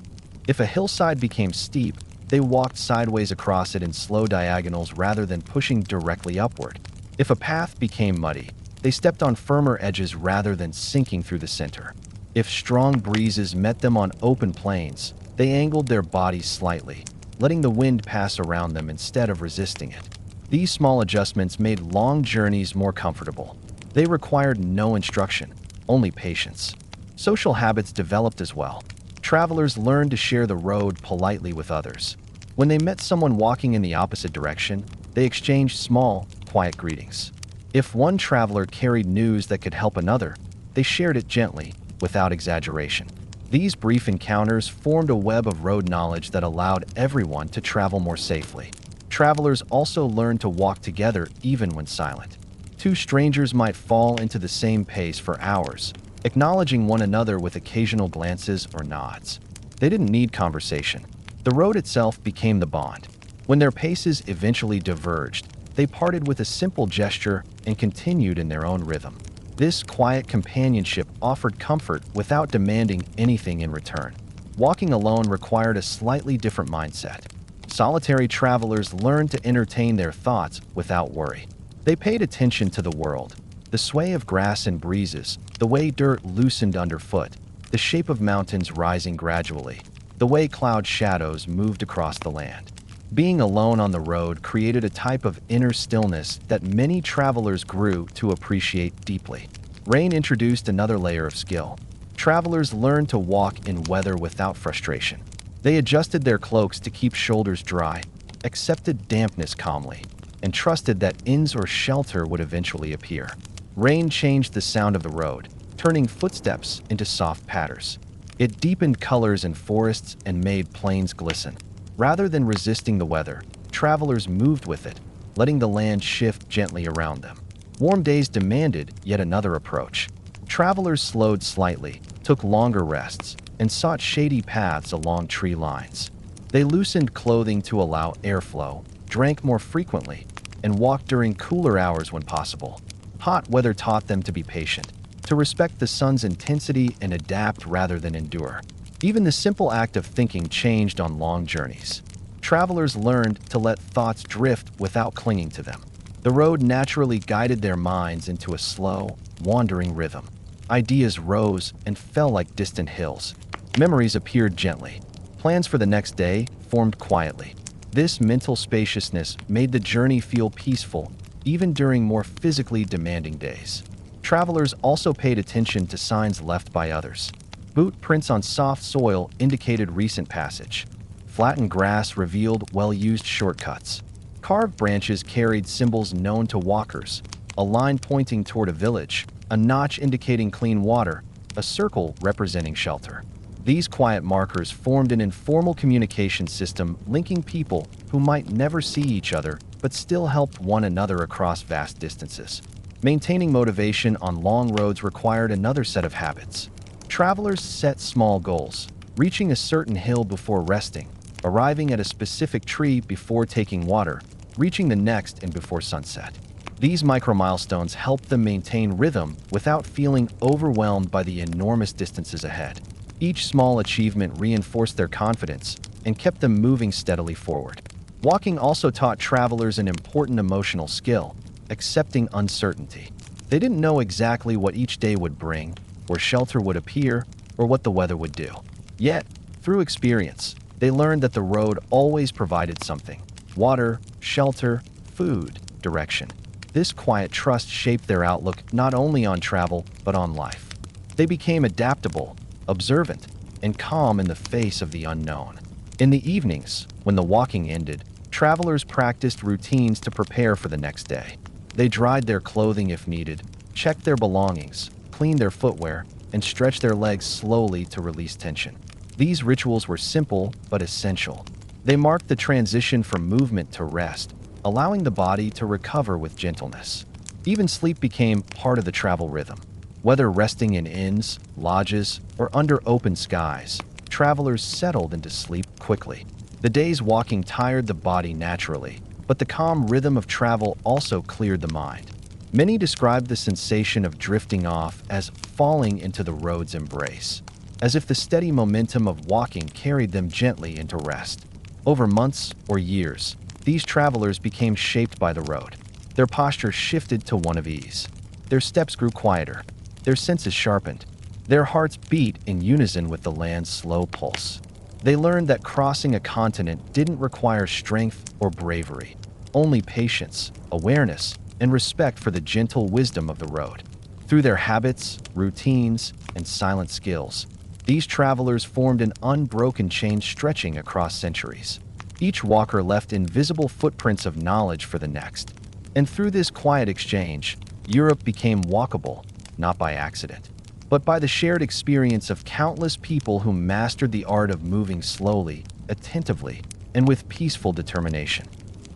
If a hillside became steep, they walked sideways across it in slow diagonals rather than pushing directly upward. If a path became muddy, they stepped on firmer edges rather than sinking through the center. If strong breezes met them on open plains, they angled their bodies slightly, letting the wind pass around them instead of resisting it. These small adjustments made long journeys more comfortable. They required no instruction, only patience. Social habits developed as well. Travelers learned to share the road politely with others. When they met someone walking in the opposite direction, they exchanged small, quiet greetings. If one traveler carried news that could help another, they shared it gently, without exaggeration. These brief encounters formed a web of road knowledge that allowed everyone to travel more safely. Travelers also learned to walk together even when silent. Two strangers might fall into the same pace for hours, acknowledging one another with occasional glances or nods. They didn't need conversation. The road itself became the bond. When their paces eventually diverged, they parted with a simple gesture and continued in their own rhythm. This quiet companionship offered comfort without demanding anything in return. Walking alone required a slightly different mindset. Solitary travelers learned to entertain their thoughts without worry. They paid attention to the world, the sway of grass and breezes, the way dirt loosened underfoot, the shape of mountains rising gradually, the way cloud shadows moved across the land. Being alone on the road created a type of inner stillness that many travelers grew to appreciate deeply. Rain introduced another layer of skill. Travelers learned to walk in weather without frustration. They adjusted their cloaks to keep shoulders dry, accepted dampness calmly, and trusted that inns or shelter would eventually appear. Rain changed the sound of the road, turning footsteps into soft patters. It deepened colors in forests and made plains glisten. Rather than resisting the weather, travelers moved with it, letting the land shift gently around them. Warm days demanded yet another approach. Travelers slowed slightly, took longer rests, and sought shady paths along tree lines. They loosened clothing to allow airflow, drank more frequently, and walked during cooler hours when possible. Hot weather taught them to be patient, to respect the sun's intensity and adapt rather than endure. Even the simple act of thinking changed on long journeys. Travelers learned to let thoughts drift without clinging to them. The road naturally guided their minds into a slow, wandering rhythm. Ideas rose and fell like distant hills. Memories appeared gently. Plans for the next day formed quietly. This mental spaciousness made the journey feel peaceful, even during more physically demanding days. Travelers also paid attention to signs left by others. Boot prints on soft soil indicated recent passage. Flattened grass revealed well-used shortcuts. Carved branches carried symbols known to walkers, a line pointing toward a village, a notch indicating clean water, a circle representing shelter. These quiet markers formed an informal communication system linking people who might never see each other but still helped one another across vast distances. Maintaining motivation on long roads required another set of habits. Travelers set small goals, reaching a certain hill before resting, arriving at a specific tree before taking water, reaching the next and before sunset. These micro-milestones helped them maintain rhythm without feeling overwhelmed by the enormous distances ahead. Each small achievement reinforced their confidence and kept them moving steadily forward. Walking also taught travelers an important emotional skill, accepting uncertainty. They didn't know exactly what each day would bring, where shelter would appear, or what the weather would do. Yet, through experience, they learned that the road always provided something: water, shelter, food, direction. This quiet trust shaped their outlook not only on travel, but on life. They became adaptable, observant, and calm in the face of the unknown. In the evenings, when the walking ended, travelers practiced routines to prepare for the next day. They dried their clothing if needed, checked their belongings, cleaned their footwear, and stretched their legs slowly to release tension. These rituals were simple but essential. They marked the transition from movement to rest, allowing the body to recover with gentleness. Even sleep became part of the travel rhythm. Whether resting in inns, lodges, or under open skies, travelers settled into sleep quickly. The day's walking tired the body naturally, but the calm rhythm of travel also cleared the mind. Many described the sensation of drifting off as falling into the road's embrace, as if the steady momentum of walking carried them gently into rest. Over months or years, these travelers became shaped by the road. Their posture shifted to one of ease. Their steps grew quieter. Their senses sharpened. Their hearts beat in unison with the land's slow pulse. They learned that crossing a continent didn't require strength or bravery, only patience, awareness, and respect for the gentle wisdom of the road. Through their habits, routines, and silent skills, these travelers formed an unbroken chain stretching across centuries. Each walker left invisible footprints of knowledge for the next. And through this quiet exchange, Europe became walkable, not by accident, but by the shared experience of countless people who mastered the art of moving slowly, attentively, and with peaceful determination.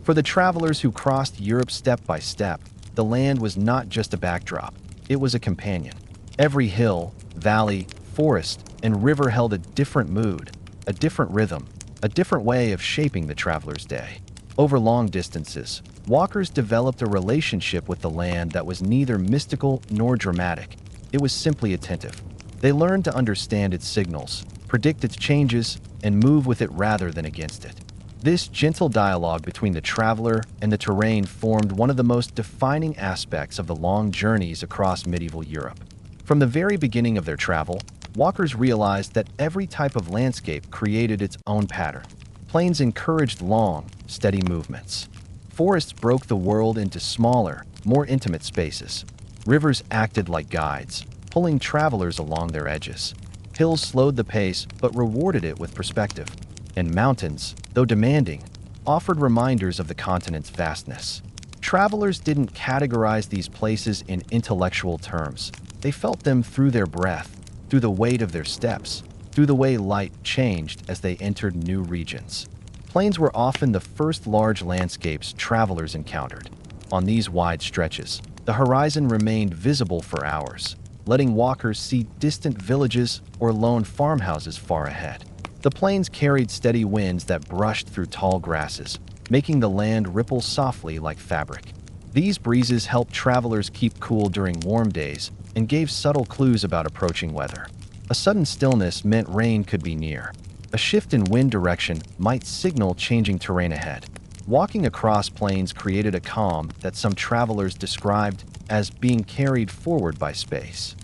For the travelers who crossed Europe step by step, the land was not just a backdrop, it was a companion. Every hill, valley, forest, and river held a different mood, a different rhythm, a different way of shaping the traveler's day. Over long distances, walkers developed a relationship with the land that was neither mystical nor dramatic. It was simply attentive. They learned to understand its signals, predict its changes, and move with it rather than against it. This gentle dialogue between the traveler and the terrain formed one of the most defining aspects of the long journeys across medieval Europe. From the very beginning of their travel, walkers realized that every type of landscape created its own pattern. Plains encouraged long, steady movements. Forests broke the world into smaller, more intimate spaces. Rivers acted like guides, pulling travelers along their edges. Hills slowed the pace but rewarded it with perspective. And mountains, though demanding, offered reminders of the continent's vastness. Travelers didn't categorize these places in intellectual terms. They felt them through their breath, through the weight of their steps, through the way light changed as they entered new regions. Plains were often the first large landscapes travelers encountered. On these wide stretches, the horizon remained visible for hours, letting walkers see distant villages or lone farmhouses far ahead. The plains carried steady winds that brushed through tall grasses, making the land ripple softly like fabric. These breezes helped travelers keep cool during warm days and gave subtle clues about approaching weather. A sudden stillness meant rain could be near. A shift in wind direction might signal changing terrain ahead. Walking across plains created a calm that some travelers described as being carried forward by space.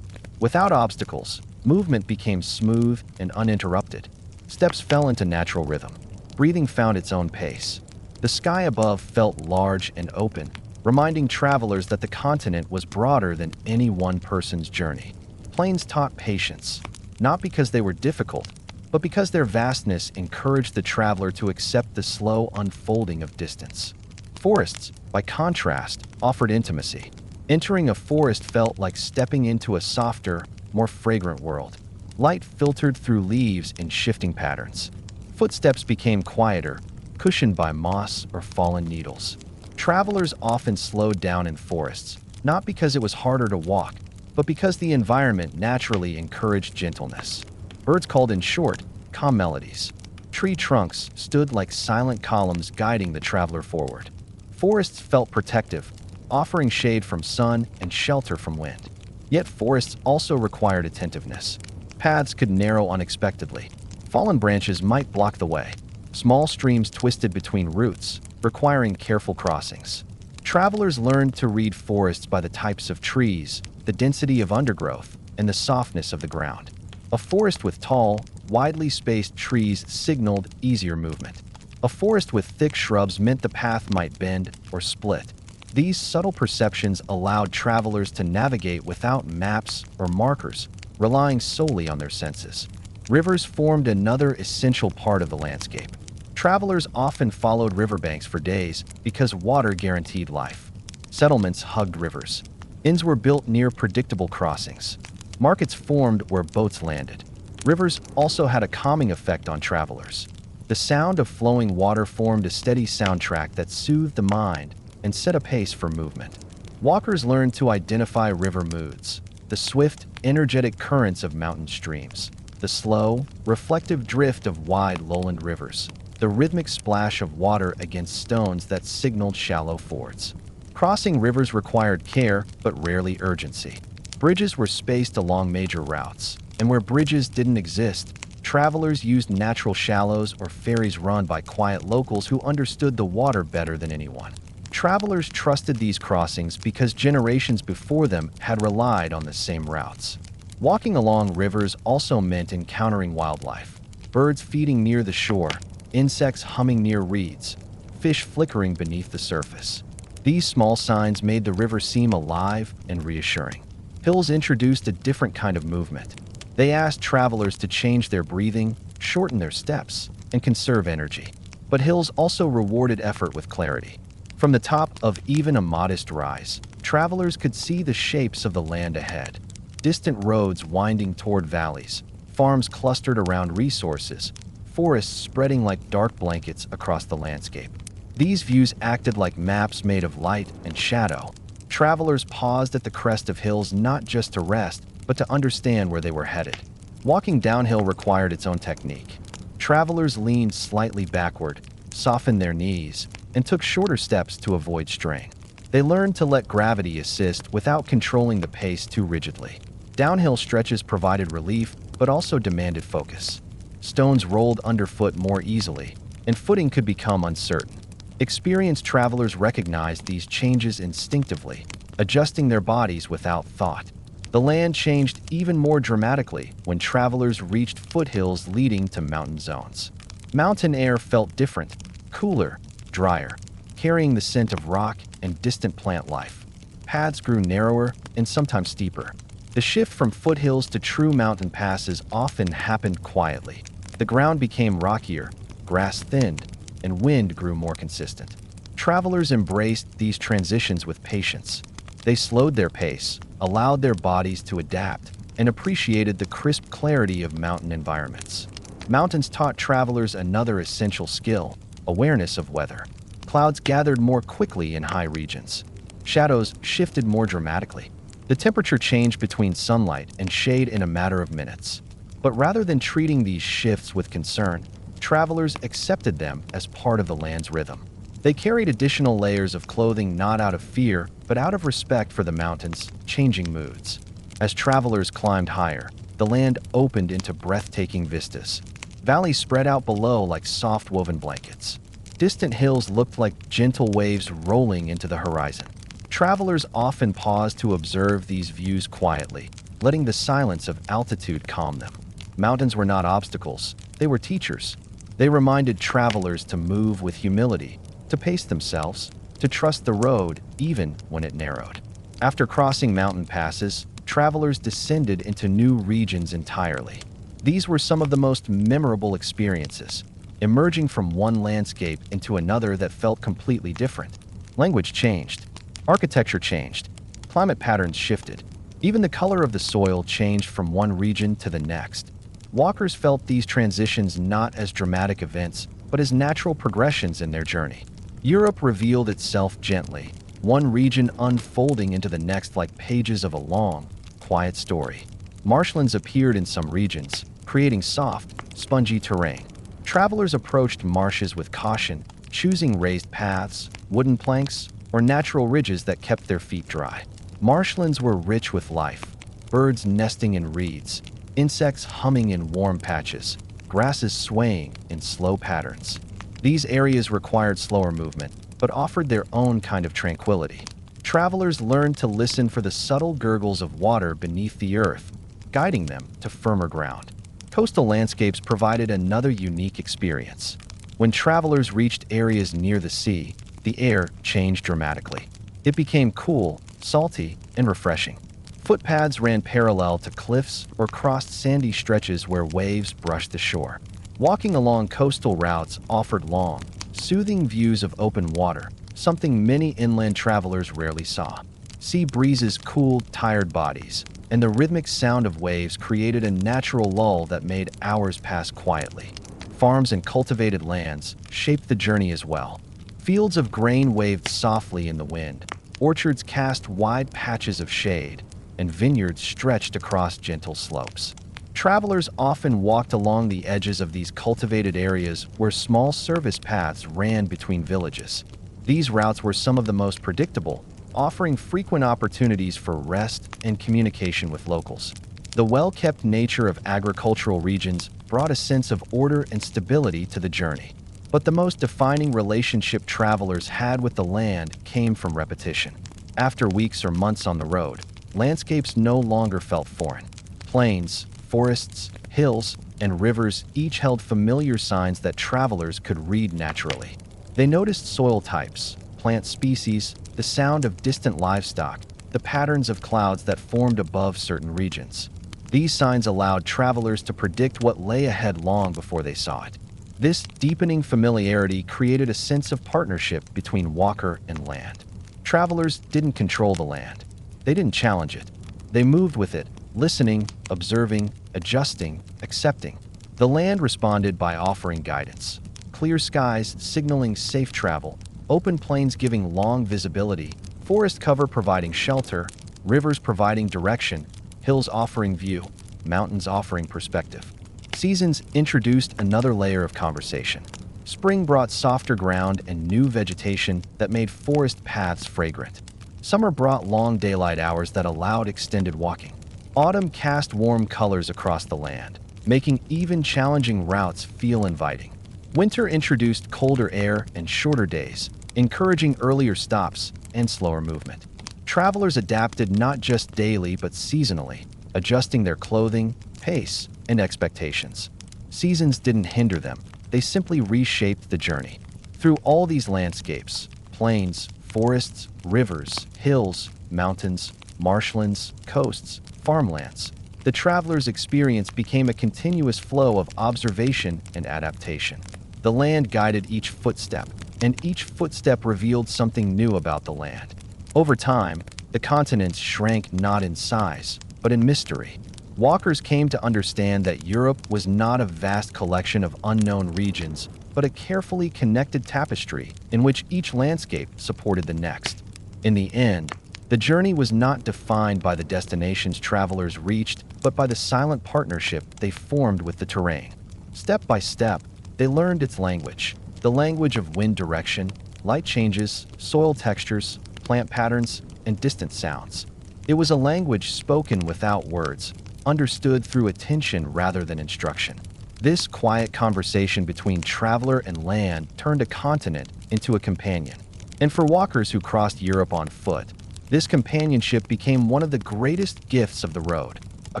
Without obstacles, movement became smooth and uninterrupted. Steps fell into natural rhythm. Breathing found its own pace. The sky above felt large and open, reminding travelers that the continent was broader than any one person's journey. Plains taught patience, not because they were difficult, but because their vastness encouraged the traveler to accept the slow unfolding of distance. Forests, by contrast, offered intimacy. Entering a forest felt like stepping into a softer, more fragrant world. Light filtered through leaves in shifting patterns. Footsteps became quieter, cushioned by moss or fallen needles. Travelers often slowed down in forests, not because it was harder to walk, but because the environment naturally encouraged gentleness. Birds called in short, calm melodies. Tree trunks stood like silent columns guiding the traveler forward. Forests felt protective, offering shade from sun and shelter from wind. Yet forests also required attentiveness. Paths could narrow unexpectedly. Fallen branches might block the way. Small streams twisted between roots, requiring careful crossings. Travelers learned to read forests by the types of trees, the density of undergrowth, and the softness of the ground. A forest with tall, widely spaced trees signaled easier movement. A forest with thick shrubs meant the path might bend or split. These subtle perceptions allowed travelers to navigate without maps or markers, relying solely on their senses. Rivers formed another essential part of the landscape. Travelers often followed riverbanks for days because water guaranteed life. Settlements hugged rivers. Inns were built near predictable crossings. Markets formed where boats landed. Rivers also had a calming effect on travelers. The sound of flowing water formed a steady soundtrack that soothed the mind and set a pace for movement. Walkers learned to identify river moods: the swift, energetic currents of mountain streams, the slow, reflective drift of wide lowland rivers, the rhythmic splash of water against stones that signaled shallow fords. Crossing rivers required care, but rarely urgency. Bridges were spaced along major routes, and where bridges didn't exist, travelers used natural shallows or ferries run by quiet locals who understood the water better than anyone. Travelers trusted these crossings because generations before them had relied on the same routes. Walking along rivers also meant encountering wildlife. Birds feeding near the shore, insects humming near reeds, fish flickering beneath the surface. These small signs made the river seem alive and reassuring. Hills introduced a different kind of movement. They asked travelers to change their breathing, shorten their steps, and conserve energy. But hills also rewarded effort with clarity. From the top of even a modest rise, travelers could see the shapes of the land ahead. Distant roads winding toward valleys, farms clustered around resources, forests spreading like dark blankets across the landscape. These views acted like maps made of light and shadow. Travelers paused at the crest of hills not just to rest, but to understand where they were headed. Walking downhill required its own technique. Travelers leaned slightly backward, softened their knees, and took shorter steps to avoid straying. They learned to let gravity assist without controlling the pace too rigidly. Downhill stretches provided relief, but also demanded focus. Stones rolled underfoot more easily, and footing could become uncertain. Experienced travelers recognized these changes instinctively, adjusting their bodies without thought. The land changed even more dramatically when travelers reached foothills leading to mountain zones. Mountain air felt different, cooler, drier, carrying the scent of rock and distant plant life. Paths grew narrower and sometimes steeper. The shift from foothills to true mountain passes often happened quietly. The ground became rockier, grass thinned, and wind grew more consistent. Travelers embraced these transitions with patience. They slowed their pace, allowed their bodies to adapt, and appreciated the crisp clarity of mountain environments. Mountains taught travelers another essential skill: awareness of weather. Clouds gathered more quickly in high regions. Shadows shifted more dramatically. The temperature changed between sunlight and shade in a matter of minutes. But rather than treating these shifts with concern, travelers accepted them as part of the land's rhythm. They carried additional layers of clothing not out of fear, but out of respect for the mountain's changing moods. As travelers climbed higher, the land opened into breathtaking vistas. Valleys spread out below like soft woven blankets. Distant hills looked like gentle waves rolling into the horizon. Travelers often paused to observe these views quietly, letting the silence of altitude calm them. Mountains were not obstacles, they were teachers. They reminded travelers to move with humility, to pace themselves, to trust the road even when it narrowed. After crossing mountain passes, travelers descended into new regions entirely. These were some of the most memorable experiences, emerging from one landscape into another that felt completely different. Language changed. Architecture changed. Climate patterns shifted. Even the color of the soil changed from one region to the next. Walkers felt these transitions not as dramatic events, but as natural progressions in their journey. Europe revealed itself gently, one region unfolding into the next like pages of a long, quiet story. Marshlands appeared in some regions, creating soft, spongy terrain. Travelers approached marshes with caution, choosing raised paths, wooden planks, or natural ridges that kept their feet dry. Marshlands were rich with life, birds nesting in reeds, insects humming in warm patches, grasses swaying in slow patterns. These areas required slower movement, but offered their own kind of tranquility. Travelers learned to listen for the subtle gurgles of water beneath the earth, guiding them to firmer ground. Coastal landscapes provided another unique experience. When travelers reached areas near the sea, the air changed dramatically. It became cool, salty, and refreshing. Footpaths ran parallel to cliffs or crossed sandy stretches where waves brushed the shore. Walking along coastal routes offered long, soothing views of open water, something many inland travelers rarely saw. Sea breezes cooled tired bodies, and the rhythmic sound of waves created a natural lull that made hours pass quietly. Farms and cultivated lands shaped the journey as well. Fields of grain waved softly in the wind, orchards cast wide patches of shade, and vineyards stretched across gentle slopes. Travelers often walked along the edges of these cultivated areas where small service paths ran between villages. These routes were some of the most predictable, offering frequent opportunities for rest and communication with locals. The well-kept nature of agricultural regions brought a sense of order and stability to the journey. But the most defining relationship travelers had with the land came from repetition. After weeks or months on the road, landscapes no longer felt foreign. Plains, forests, hills, and rivers each held familiar signs that travelers could read naturally. They noticed soil types, plant species, the sound of distant livestock, the patterns of clouds that formed above certain regions. These signs allowed travelers to predict what lay ahead long before they saw it. This deepening familiarity created a sense of partnership between walker and land. Travelers didn't control the land. They didn't challenge it. They moved with it, listening, observing, adjusting, accepting. The land responded by offering guidance. Clear skies signaling safe travel, open plains giving long visibility, forest cover providing shelter, rivers providing direction, hills offering view, mountains offering perspective. Seasons introduced another layer of conversation. Spring brought softer ground and new vegetation that made forest paths fragrant. Summer brought long daylight hours that allowed extended walking. Autumn cast warm colors across the land, making even challenging routes feel inviting. Winter introduced colder air and shorter days, encouraging earlier stops and slower movement. Travelers adapted not just daily but seasonally, adjusting their clothing, pace, and expectations. Seasons didn't hinder them, they simply reshaped the journey. Through all these landscapes, plains, forests, rivers, hills, mountains, marshlands, coasts, farmlands, the traveler's experience became a continuous flow of observation and adaptation. The land guided each footstep, and each footstep revealed something new about the land. Over time, the continents shrank not in size, but in mystery. Walkers came to understand that Europe was not a vast collection of unknown regions, but a carefully connected tapestry in which each landscape supported the next. In the end, the journey was not defined by the destinations travelers reached, but by the silent partnership they formed with the terrain. Step by step, they learned its language, the language of wind direction, light changes, soil textures, plant patterns, and distant sounds. It was a language spoken without words, understood through attention rather than instruction. This quiet conversation between traveler and land turned a continent into a companion. And for walkers who crossed Europe on foot, this companionship became one of the greatest gifts of the road, a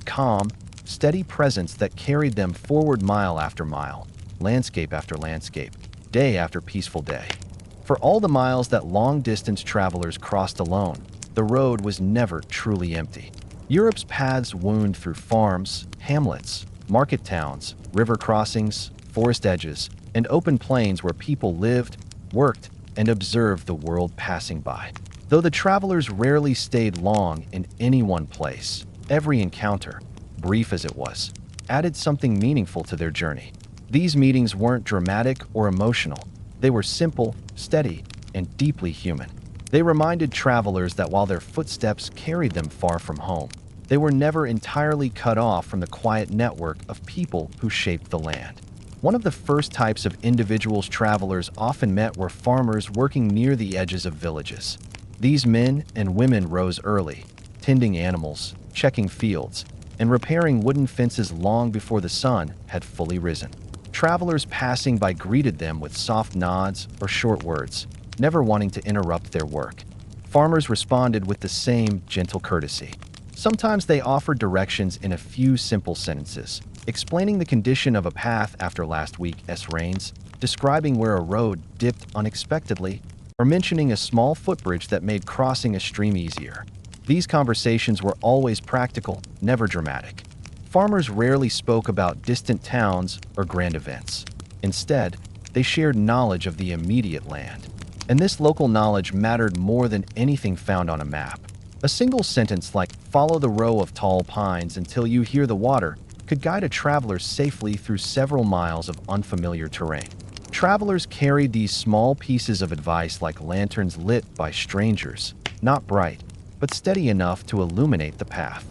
calm, steady presence that carried them forward mile after mile, landscape after landscape, day after peaceful day. For all the miles that long-distance travelers crossed alone, the road was never truly empty. Europe's paths wound through farms, hamlets, market towns, river crossings, forest edges, and open plains where people lived, worked, and observed the world passing by. Though the travelers rarely stayed long in any one place, every encounter, brief as it was, added something meaningful to their journey. These meetings weren't dramatic or emotional. They were simple, steady, and deeply human. They reminded travelers that while their footsteps carried them far from home, they were never entirely cut off from the quiet network of people who shaped the land. One of the first types of individuals travelers often met were farmers working near the edges of villages. These men and women rose early, tending animals, checking fields, and repairing wooden fences long before the sun had fully risen. Travelers passing by greeted them with soft nods or short words, never wanting to interrupt their work. Farmers responded with the same gentle courtesy. Sometimes they offered directions in a few simple sentences, explaining the condition of a path after last week's rains, describing where a road dipped unexpectedly, or mentioning a small footbridge that made crossing a stream easier. These conversations were always practical, never dramatic. Farmers rarely spoke about distant towns or grand events. Instead, they shared knowledge of the immediate land. And this local knowledge mattered more than anything found on a map. A single sentence like, "Follow the row of tall pines until you hear the water," could guide a traveler safely through several miles of unfamiliar terrain. Travelers carried these small pieces of advice like lanterns lit by strangers, not bright, but steady enough to illuminate the path.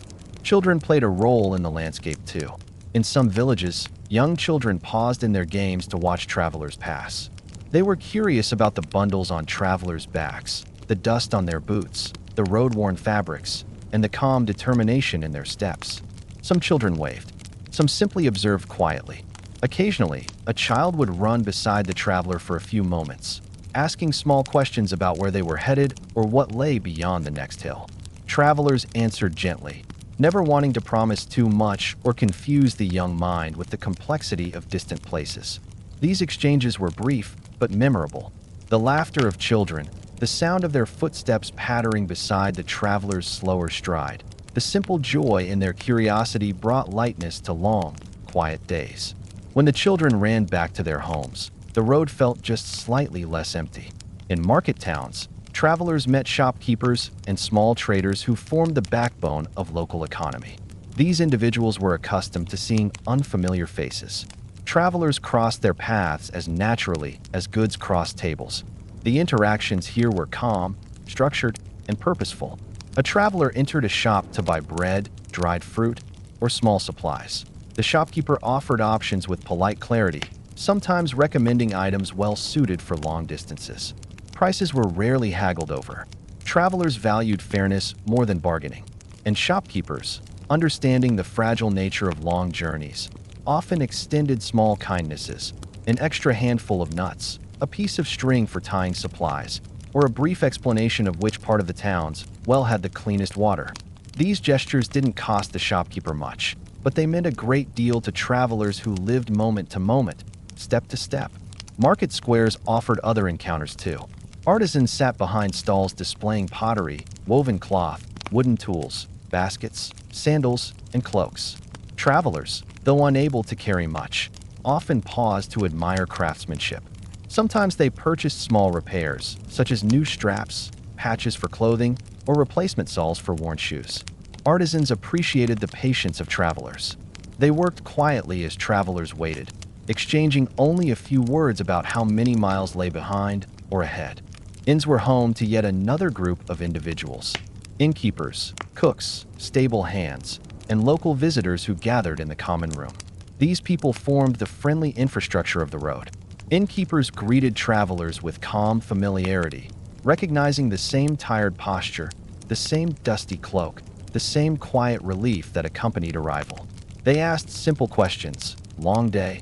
Children played a role in the landscape too. In some villages, young children paused in their games to watch travelers pass. They were curious about the bundles on travelers' backs, the dust on their boots, the road-worn fabrics, and the calm determination in their steps. Some children waved. Some simply observed quietly. Occasionally, a child would run beside the traveler for a few moments, asking small questions about where they were headed or what lay beyond the next hill. Travelers answered gently, never wanting to promise too much or confuse the young mind with the complexity of distant places. These exchanges were brief, but memorable. The laughter of children, the sound of their footsteps pattering beside the traveler's slower stride, the simple joy in their curiosity brought lightness to long, quiet days. When the children ran back to their homes, the road felt just slightly less empty. In market towns, travelers met shopkeepers and small traders who formed the backbone of local economy. These individuals were accustomed to seeing unfamiliar faces. Travelers crossed their paths as naturally as goods crossed tables. The interactions here were calm, structured, and purposeful. A traveler entered a shop to buy bread, dried fruit, or small supplies. The shopkeeper offered options with polite clarity, sometimes recommending items well suited for long distances. Prices were rarely haggled over. Travelers valued fairness more than bargaining. And shopkeepers, understanding the fragile nature of long journeys, often extended small kindnesses, an extra handful of nuts, a piece of string for tying supplies, or a brief explanation of which part of the town's well had the cleanest water. These gestures didn't cost the shopkeeper much, but they meant a great deal to travelers who lived moment to moment, step to step. Market squares offered other encounters too. Artisans sat behind stalls displaying pottery, woven cloth, wooden tools, baskets, sandals, and cloaks. Travelers, though unable to carry much, often paused to admire craftsmanship. Sometimes they purchased small repairs, such as new straps, patches for clothing, or replacement soles for worn shoes. Artisans appreciated the patience of travelers. They worked quietly as travelers waited, exchanging only a few words about how many miles lay behind or ahead. Inns were home to yet another group of individuals: innkeepers, cooks, stable hands, and local visitors who gathered in the common room. These people formed the friendly infrastructure of the road. Innkeepers greeted travelers with calm familiarity, recognizing the same tired posture, the same dusty cloak, the same quiet relief that accompanied arrival. They asked simple questions: long day,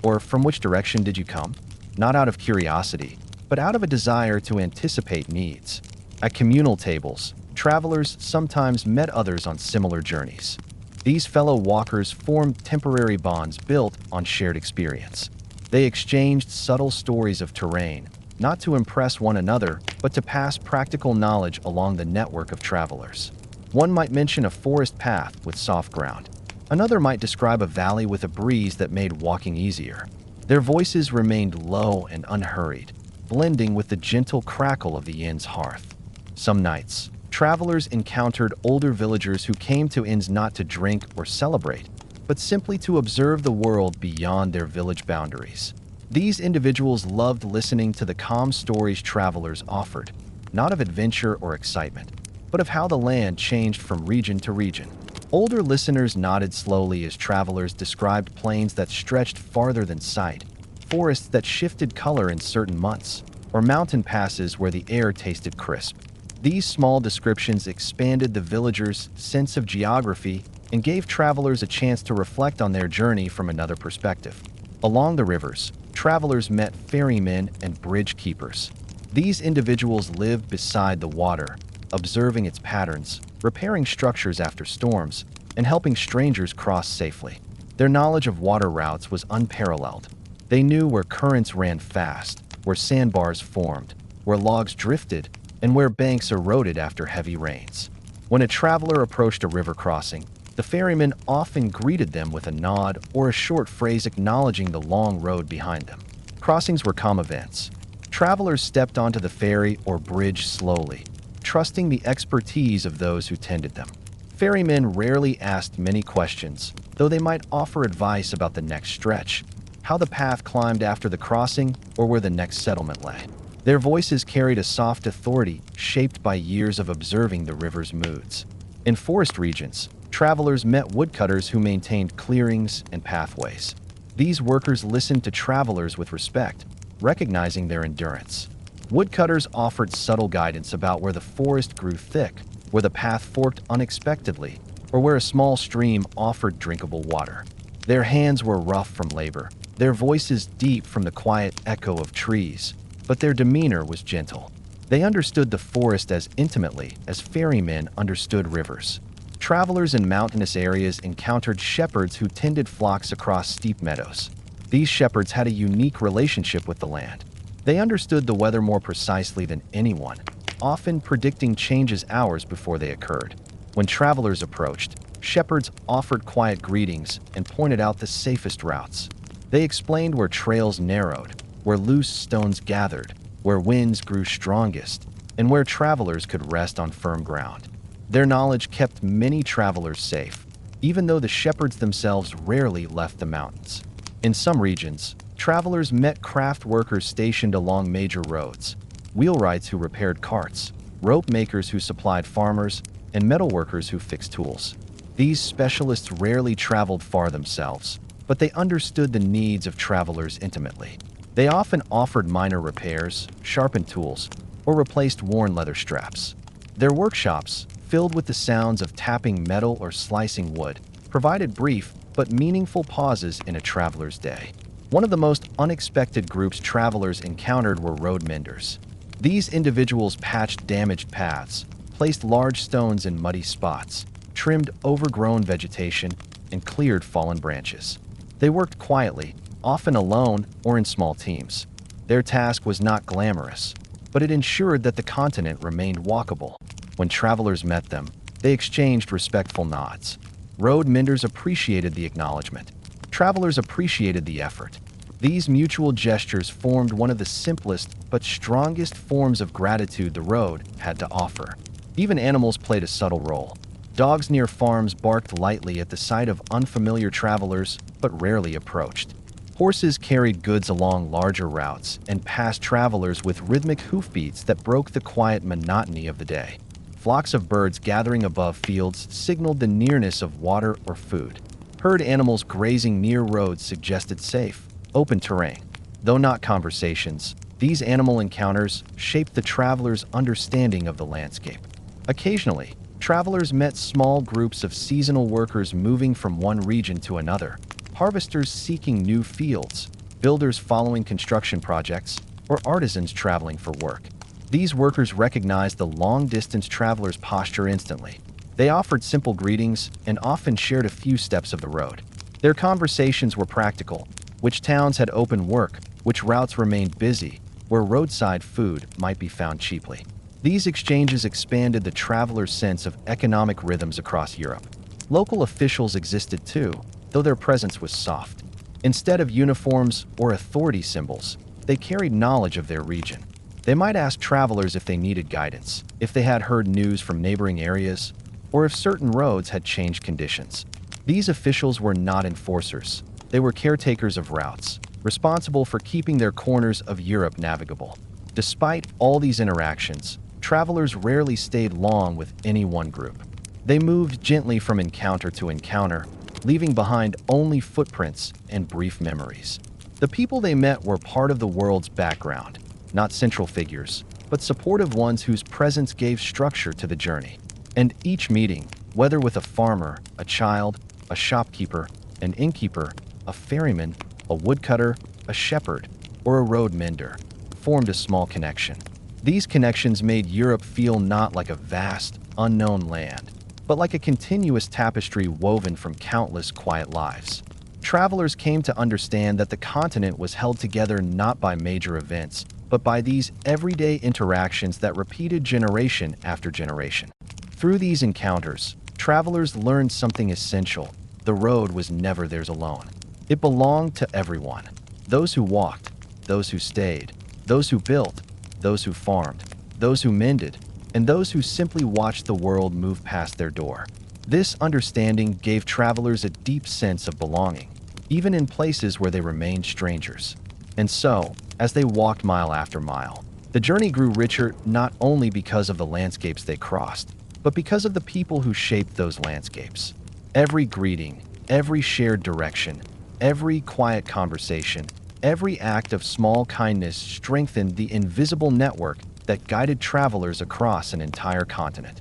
or from which direction did you come? Not out of curiosity, but out of a desire to anticipate needs. At communal tables, travelers sometimes met others on similar journeys. These fellow walkers formed temporary bonds built on shared experience. They exchanged subtle stories of terrain, not to impress one another, but to pass practical knowledge along the network of travelers. One might mention a forest path with soft ground. Another might describe a valley with a breeze that made walking easier. Their voices remained low and unhurried, blending with the gentle crackle of the inn's hearth. Some nights, travelers encountered older villagers who came to inns not to drink or celebrate, but simply to observe the world beyond their village boundaries. These individuals loved listening to the calm stories travelers offered, not of adventure or excitement, but of how the land changed from region to region. Older listeners nodded slowly as travelers described plains that stretched farther than sight, forests that shifted color in certain months, or mountain passes where the air tasted crisp. These small descriptions expanded the villagers' sense of geography and gave travelers a chance to reflect on their journey from another perspective. Along the rivers, travelers met ferrymen and bridge keepers. These individuals lived beside the water, observing its patterns, repairing structures after storms, and helping strangers cross safely. Their knowledge of water routes was unparalleled. They knew where currents ran fast, where sandbars formed, where logs drifted, and where banks eroded after heavy rains. When a traveler approached a river crossing, the ferryman often greeted them with a nod or a short phrase acknowledging the long road behind them. Crossings were calm events. Travelers stepped onto the ferry or bridge slowly, trusting the expertise of those who tended them. Ferrymen rarely asked many questions, though they might offer advice about the next stretch, how the path climbed after the crossing, or where the next settlement lay. Their voices carried a soft authority shaped by years of observing the river's moods. In forest regions, travelers met woodcutters who maintained clearings and pathways. These workers listened to travelers with respect, recognizing their endurance. Woodcutters offered subtle guidance about where the forest grew thick, where the path forked unexpectedly, or where a small stream offered drinkable water. Their hands were rough from labor, their voices deep from the quiet echo of trees, but their demeanor was gentle. They understood the forest as intimately as ferrymen understood rivers. Travelers in mountainous areas encountered shepherds who tended flocks across steep meadows. These shepherds had a unique relationship with the land. They understood the weather more precisely than anyone, often predicting changes hours before they occurred. When travelers approached, shepherds offered quiet greetings and pointed out the safest routes. They explained where trails narrowed, where loose stones gathered, where winds grew strongest, and where travelers could rest on firm ground. Their knowledge kept many travelers safe, even though the shepherds themselves rarely left the mountains. In some regions, travelers met craft workers stationed along major roads, wheelwrights who repaired carts, rope makers who supplied farmers, and metal workers who fixed tools. These specialists rarely traveled far themselves, but they understood the needs of travelers intimately. They often offered minor repairs, sharpened tools, or replaced worn leather straps. Their workshops, filled with the sounds of tapping metal or slicing wood, provided brief but meaningful pauses in a traveler's day. One of the most unexpected groups travelers encountered were road menders. These individuals patched damaged paths, placed large stones in muddy spots, trimmed overgrown vegetation, and cleared fallen branches. They worked quietly, often alone or in small teams. Their task was not glamorous, but it ensured that the continent remained walkable. When travelers met them, they exchanged respectful nods. Road menders appreciated the acknowledgement. Travelers appreciated the effort. These mutual gestures formed one of the simplest but strongest forms of gratitude the road had to offer. Even animals played a subtle role. Dogs near farms barked lightly at the sight of unfamiliar travelers, but rarely approached. Horses carried goods along larger routes and passed travelers with rhythmic hoofbeats that broke the quiet monotony of the day. Flocks of birds gathering above fields signaled the nearness of water or food. Herd animals grazing near roads suggested safe, open terrain. Though not conversations, these animal encounters shaped the traveler's understanding of the landscape. Occasionally, travelers met small groups of seasonal workers moving from one region to another, harvesters seeking new fields, builders following construction projects, or artisans traveling for work. These workers recognized the long-distance traveler's posture instantly. They offered simple greetings and often shared a few steps of the road. Their conversations were practical: which towns had open work, which routes remained busy, where roadside food might be found cheaply. These exchanges expanded the traveler's sense of economic rhythms across Europe. Local officials existed too, though their presence was soft. Instead of uniforms or authority symbols, they carried knowledge of their region. They might ask travelers if they needed guidance, if they had heard news from neighboring areas, or if certain roads had changed conditions. These officials were not enforcers. They were caretakers of routes, responsible for keeping their corners of Europe navigable. Despite all these interactions, travelers rarely stayed long with any one group. They moved gently from encounter to encounter, leaving behind only footprints and brief memories. The people they met were part of the world's background, not central figures, but supportive ones whose presence gave structure to the journey. And each meeting, whether with a farmer, a child, a shopkeeper, an innkeeper, a ferryman, a woodcutter, a shepherd, or a road mender, formed a small connection. These connections made Europe feel not like a vast, unknown land, but like a continuous tapestry woven from countless quiet lives. Travelers came to understand that the continent was held together not by major events, but by these everyday interactions that repeated generation after generation. Through these encounters, travelers learned something essential: the road was never theirs alone. It belonged to everyone: those who walked, those who stayed, those who built, those who farmed, those who mended, and those who simply watched the world move past their door. This understanding gave travelers a deep sense of belonging, even in places where they remained strangers. And so, as they walked mile after mile, the journey grew richer not only because of the landscapes they crossed, but because of the people who shaped those landscapes. Every greeting, every shared direction, every quiet conversation, every act of small kindness strengthened the invisible network that guided travelers across an entire continent.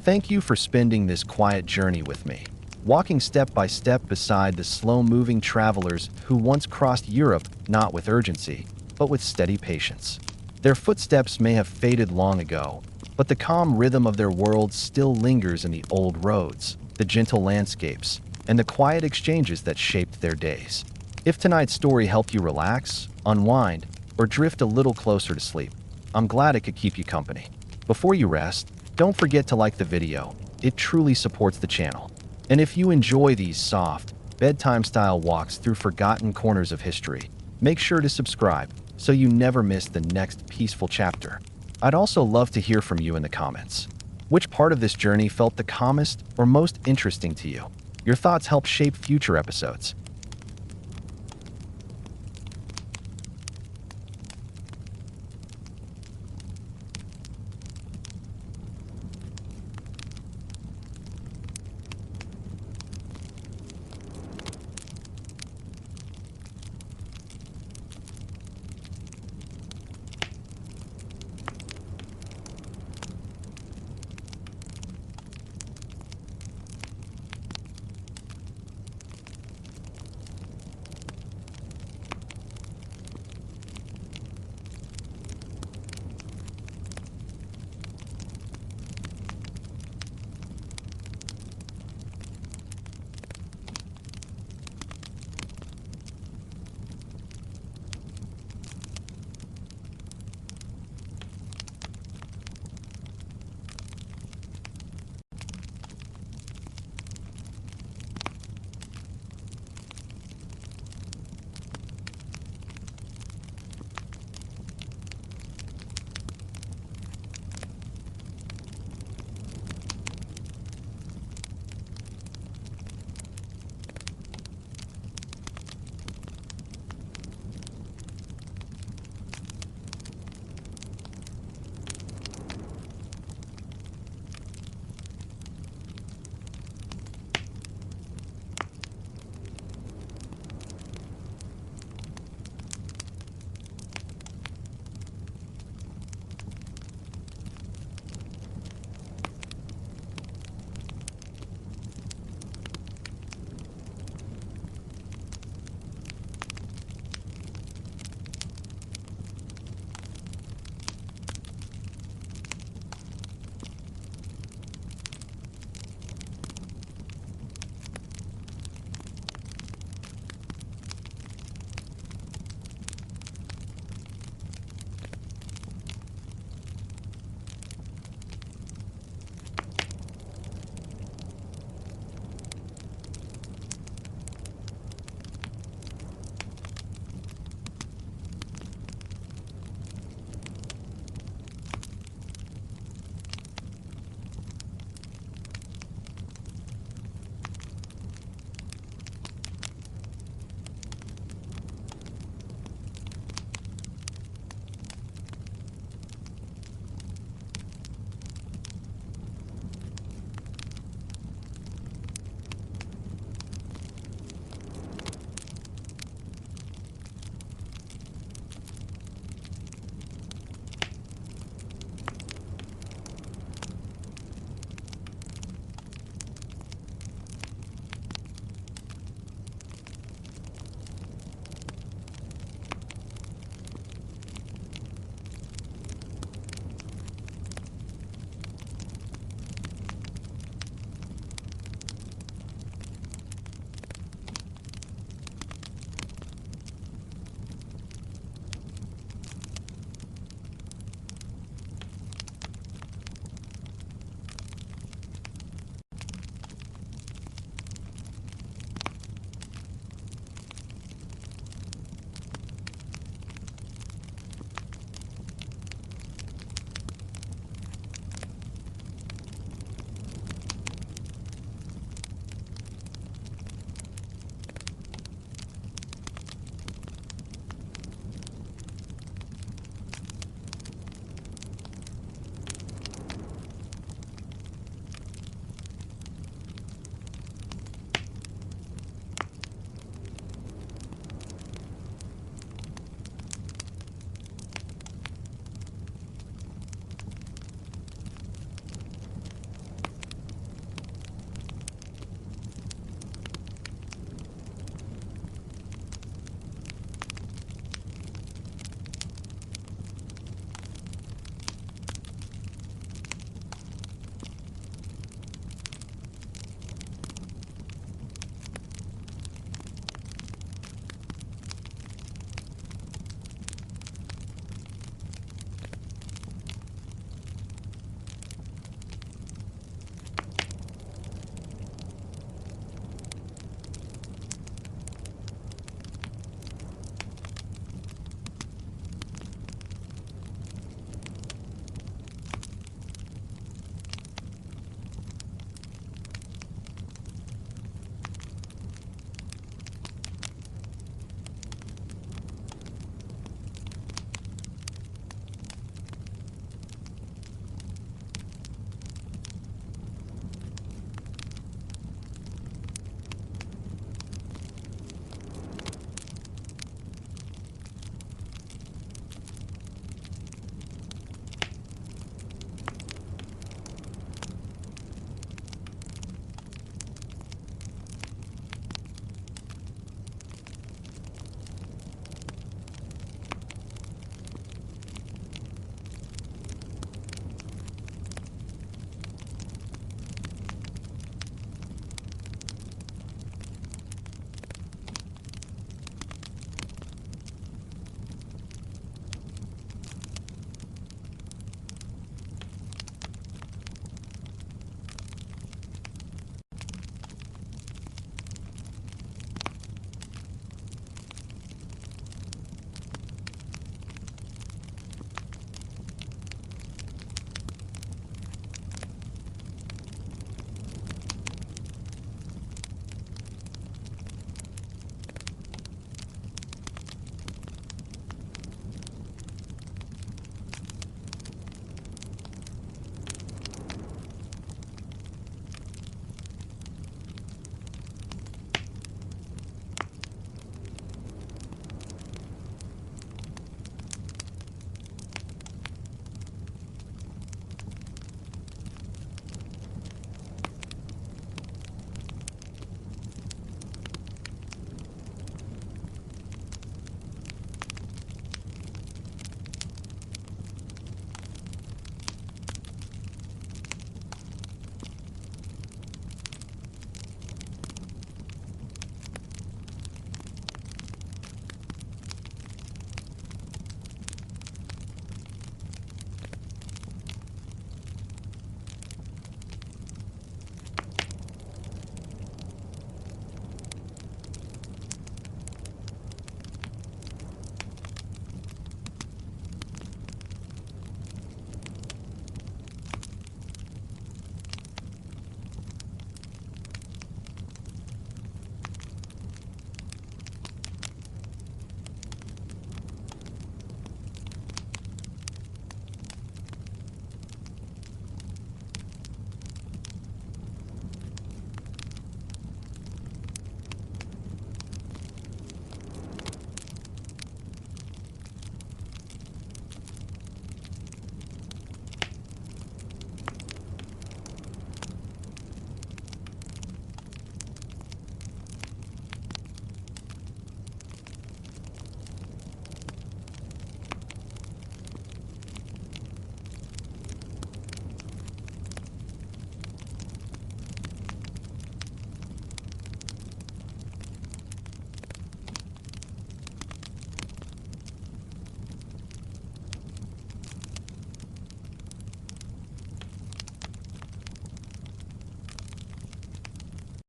Thank you for spending this quiet journey with me, walking step by step beside the slow-moving travelers who once crossed Europe not with urgency, but with steady patience. Their footsteps may have faded long ago, but the calm rhythm of their world still lingers in the old roads, the gentle landscapes, and the quiet exchanges that shaped their days. If tonight's story helped you relax, unwind, or drift a little closer to sleep, I'm glad it could keep you company. Before you rest, don't forget to like the video. It truly supports the channel. And if you enjoy these soft, bedtime-style walks through forgotten corners of history, make sure to subscribe so you never miss the next peaceful chapter. I'd also love to hear from you in the comments. Which part of this journey felt the calmest or most interesting to you? Your thoughts help shape future episodes.